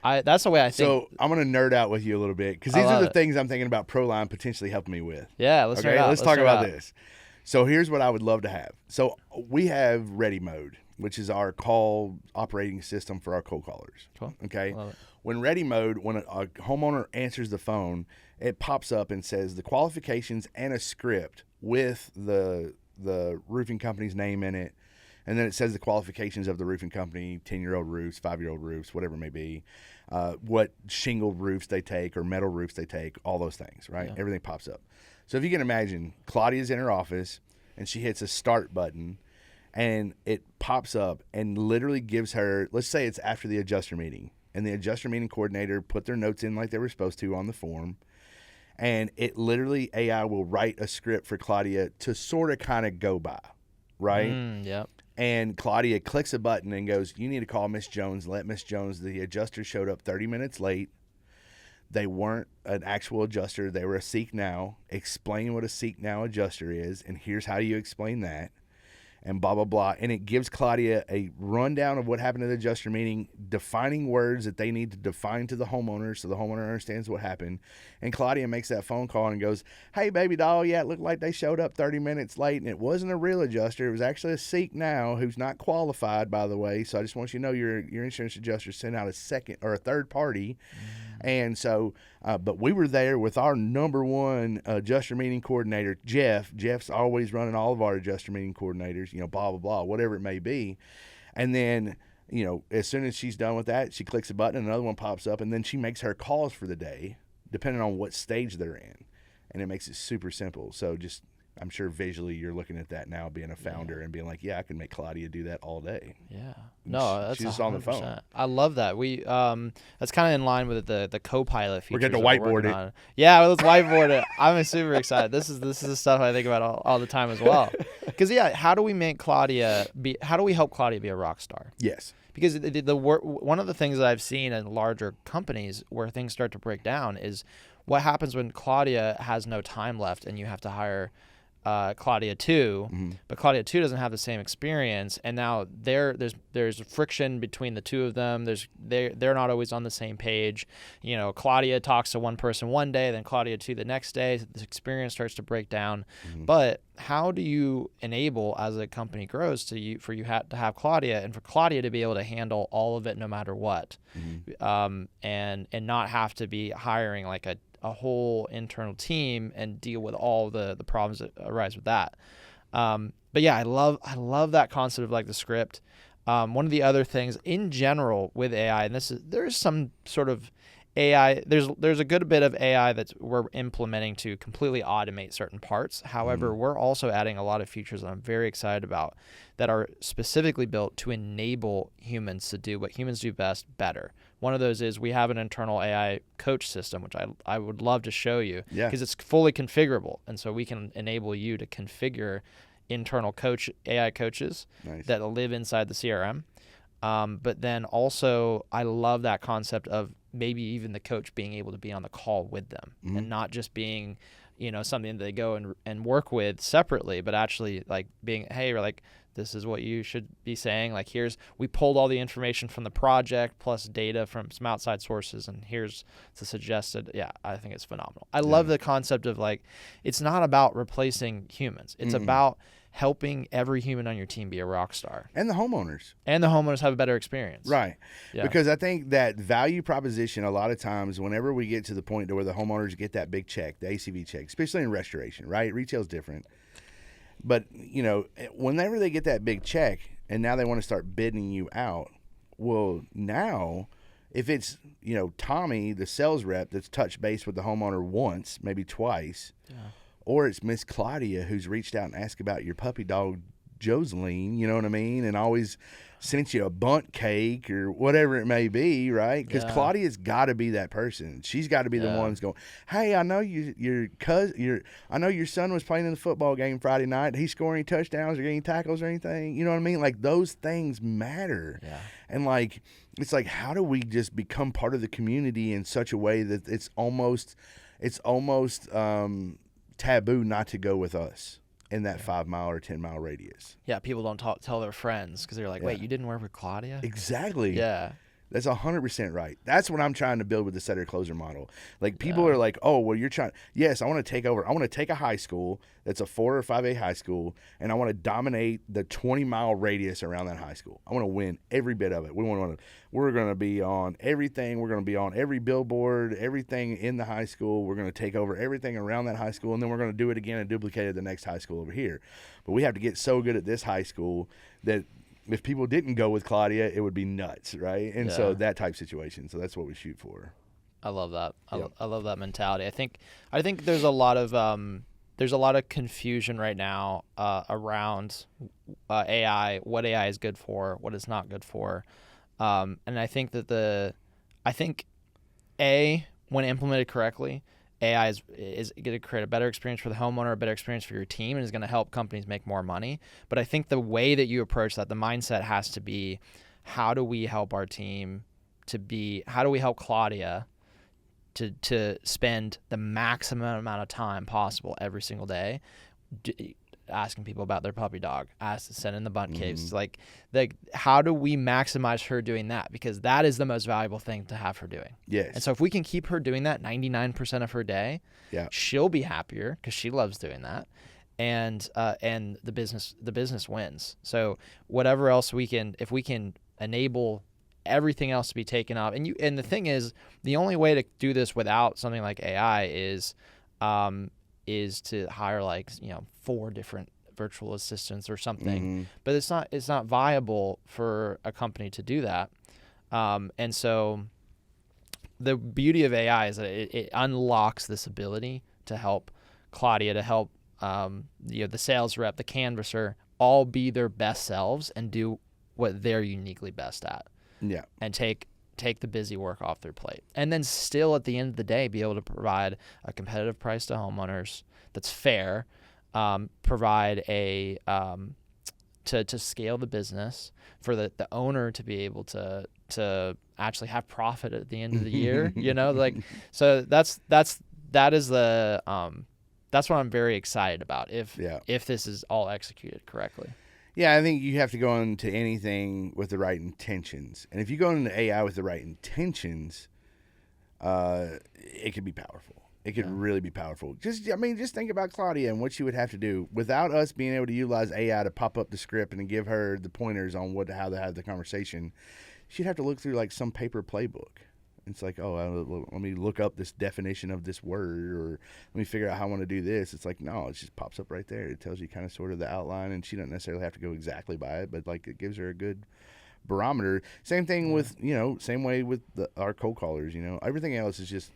That's the way I think. So I'm going to nerd out with you a little bit, because these are the things I'm thinking about ProLine potentially helping me with. Yeah, let's talk about this. So here's what I would love to have. So we have Ready Mode, which is our call operating system for our cold callers. Cool. Okay. When Ready Mode, when a homeowner answers the phone, it pops up and says the qualifications and a script with the roofing company's name in it. And then it says the qualifications of the roofing company, 10-year-old roofs, 5-year-old roofs, whatever it may be, what shingled roofs they take or metal roofs they take, all those things, right? Yeah. Everything pops up. So if you can imagine, Claudia's in her office and she hits a start button and it pops up and literally gives her, let's say it's after the adjuster meeting, and the adjuster meeting coordinator put their notes in like they were supposed to on the form. And it literally, AI will write a script for Claudia to sort of kind of go by, right? Yep. And Claudia clicks a button and goes, you need to call Miss Jones. Let Miss Jones, the adjuster showed up 30 minutes late. They weren't an actual adjuster. They were a Seek Now. Explain what a Seek Now adjuster is, and here's how you explain that, and blah, blah, blah. And it gives Claudia a rundown of what happened at the adjuster meeting, defining words that they need to define to the homeowner so the homeowner understands what happened. And Claudia makes that phone call and goes, hey, baby doll, yeah, it looked like they showed up 30 minutes late, and it wasn't a real adjuster. It was actually a Seek Now who's not qualified, by the way. So I just want you to know your insurance adjuster sent out a second or a third party. And so, but we were there with our number one adjuster meeting coordinator, Jeff. Jeff's always running all of our adjuster meeting coordinators, blah, blah, blah, whatever it may be. And then, as soon as she's done with that, she clicks a button and another one pops up, and then she makes her calls for the day, depending on what stage they're in. And it makes it super simple. So just, I'm sure visually you're looking at that now, being a founder and being like, yeah, I can make Claudia do that all day. Yeah. No, that's she's just on the phone. I love that. We that's kind of in line with the co-pilot features. We're getting to whiteboard it. On. Yeah, let's whiteboard it. I'm super excited. This is the stuff I think about all the time as well. Because how do we make Claudia how do we help Claudia be a rock star? Yes. Because one of the things that I've seen in larger companies where things start to break down is what happens when Claudia has no time left and you have to hire Claudia 2, but Claudia 2 doesn't have the same experience, and now there's friction between the two of them. They're not always on the same page. Claudia talks to one person one day, then Claudia 2 the next day. The experience starts to break down. But how do you enable, as a company grows, to have Claudia, and for Claudia to be able to handle all of it no matter what, and not have to be hiring like a whole internal team and deal with all the problems that arise with that. But yeah, I love that concept of like the script. One of the other things in general with AI, and there's some sort of AI, there's a good bit of AI that we're implementing to completely automate certain parts. However, we're also adding a lot of features that I'm very excited about that are specifically built to enable humans to do what humans do best better. One of those is we have an internal AI coach system, which I would love to show you, because it's fully configurable. And so we can enable you to configure internal AI coaches that live inside the CRM. But then also I love that concept of maybe even the coach being able to be on the call with them and not just being, something that they go and work with separately, but actually like being, hey, like this is what you should be saying. Like, we pulled all the information from the project plus data from some outside sources, and here's the suggested. Yeah, I think it's phenomenal. I love the concept of, like, it's not about replacing humans. It's about helping every human on your team be a rock star. And the homeowners. And the homeowners have a better experience. Right. Yeah. Because I think that value proposition, a lot of times, whenever we get to the point to where the homeowners get that big check, the ACV check, especially in restoration, right? Retail's different. But, you know, whenever they get that big check and now they want to start bidding you out, well, now if it's, you know, Tommy, the sales rep, that's touched base with the homeowner once, maybe twice, or it's Miss Claudia who's reached out and asked about your puppy dog, Joseline, you know what I mean, and always sent you a bunt cake or whatever it may be, right? Because Claudia's got to be that person. She's got to be the one that's going, hey, I know I know your son was playing in the football game Friday night. He's scoring any touchdowns or getting tackles or anything. You know what I mean? Like, those things matter. Yeah. And, like, it's like, how do we just become part of the community in such a way that it's almost taboo not to go with us in that 5 mile or 10 mile radius. Yeah, people don't tell their friends because they're like, wait, you didn't work with Claudia? Exactly. Yeah. That's 100% right. That's what I'm trying to build with the setter closer model. Like, people are like, oh, well, you're trying. Yes, I want to take over. I want to take a high school that's a 4 or 5A high school, and I want to dominate the 20-mile radius around that high school. I want to win every bit of it. We're going to be on everything. We're going to be on every billboard, everything in the high school. We're going to take over everything around that high school, and then we're going to do it again and duplicate it at the next high school over here. But we have to get so good at this high school that if people didn't go with Claudia, it would be nuts, right? And so that type situation. So that's what we shoot for. I love that. I love that mentality. I think there's a lot of confusion right now around AI, what AI is good for, what it's not good for, and I think that when implemented correctly, AI is going to create a better experience for the homeowner, a better experience for your team, and is going to help companies make more money. But I think the way that you approach that, the mindset has to be, how do we help our team how do we help Claudia to spend the maximum amount of time possible every single day asking people about their puppy dog, sending the bunt cakes. Like, how do we maximize her doing that? Because that is the most valuable thing to have her doing. Yes. And so if we can keep her doing that 99% of her day, she'll be happier because she loves doing that. And the business wins. So whatever else if we can enable everything else to be taken off. And the thing is, the only way to do this without something like AI is to hire 4 different virtual assistants or something. But it's not viable for a company to do that. And so the beauty of AI is that it unlocks this ability to help Claudia, to help the sales rep, the canvasser, all be their best selves and do what they're uniquely best at. Yeah. And take the busy work off their plate. And then still at the end of the day be able to provide a competitive price to homeowners that's fair, provide a to scale the business for the owner to be able to actually have profit at the end of the year, so that's what I'm very excited about if this is all executed correctly. Yeah, I think you have to go into anything with the right intentions. And if you go into AI with the right intentions, it could be powerful. It could really be powerful. Just think about Claudia and what she would have to do without us being able to utilize AI to pop up the script and give her the pointers on how to have the conversation. She'd have to look through some paper playbook. It's like, let me look up this definition of this word, or let me figure out how I want to do this. It's like, no, it just pops up right there. It tells you kind of sort of the outline, and she doesn't necessarily have to go exactly by it, but it gives her a good barometer. Same thing with, same way with our cold callers. Everything else is just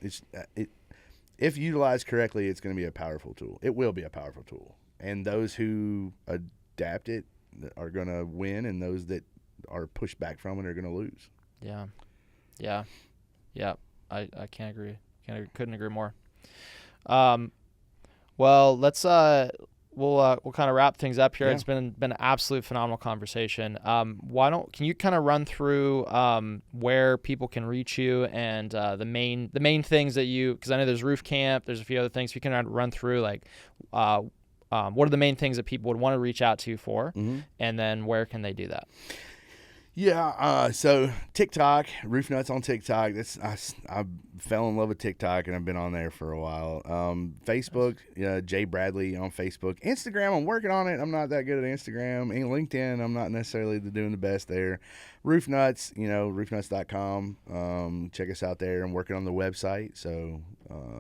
if utilized correctly, it's going to be a powerful tool. It will be a powerful tool, and those who adapt it are going to win, and those that are pushed back from it are going to lose. Yeah, I can't agree. Couldn't agree more. Well, let's we'll kind of wrap things up here. Yeah. It's been an absolute phenomenal conversation. Can you kind of run through where people can reach you and the main things that because I know there's Roof Camp, there's a few other things. If you can run through what are the main things that people would want to reach out to you for, Mm-hmm. and then where can they do that? Yeah, so TikTok, Roof Nuts on TikTok. I fell in love with TikTok, and I've been on there for a while. Facebook, Jay Bradley on Facebook. Instagram, I'm working on it. I'm not that good at Instagram. And LinkedIn, I'm not necessarily doing the best there. Roof Nuts, roofnuts.com. Check us out there. I'm working on the website, so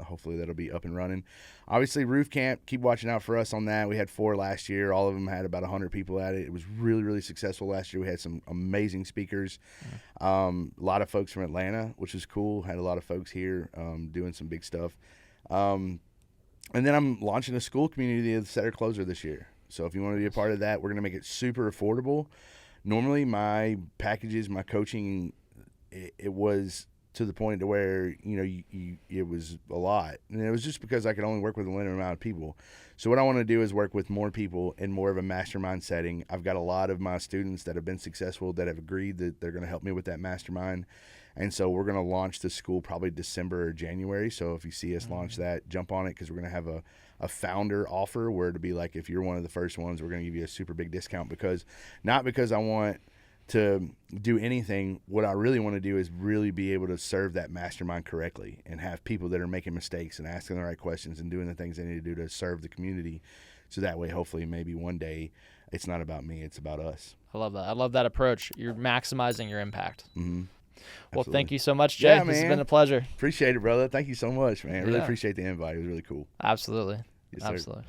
hopefully that'll be up and running. Obviously, Roof Camp, keep watching out for us on that. We had 4 last year. All of them had about 100 people at it. It was really, really successful last year. We had some amazing speakers. A lot of folks from Atlanta, which was cool. Had a lot of folks here doing some big stuff. And then I'm launching a school community of the Setter Closer this year. So if you want to be a part of that, we're going to make it super affordable. Normally, my packages, my coaching, it was to the point to where it was a lot, and it was just because I could only work with a limited amount of people. So what I want to do is work with more people in more of a mastermind setting. I've got a lot of my students that have been successful that have agreed that they're going to help me with that mastermind, and so we're going to launch the school probably December or January. So if you see us launch that, jump on it, because we're going to have a founder offer where to be like, if you're one of the first ones, we're going to give you a super big discount, not because I want to do anything. What I really want to do is really be able to serve that mastermind correctly and have people that are making mistakes and asking the right questions and doing the things they need to do to serve the community. So that way, hopefully, maybe one day it's not about me, it's about us. I love that. I love that approach. You're maximizing your impact. Mm-hmm. Well, Absolutely. thank you so much, Jay. Yeah, This has man. been a pleasure. Appreciate it, brother. Thank you so much, man. I really Yeah. appreciate the invite. It was really cool. Absolutely. Yes, sir. Absolutely.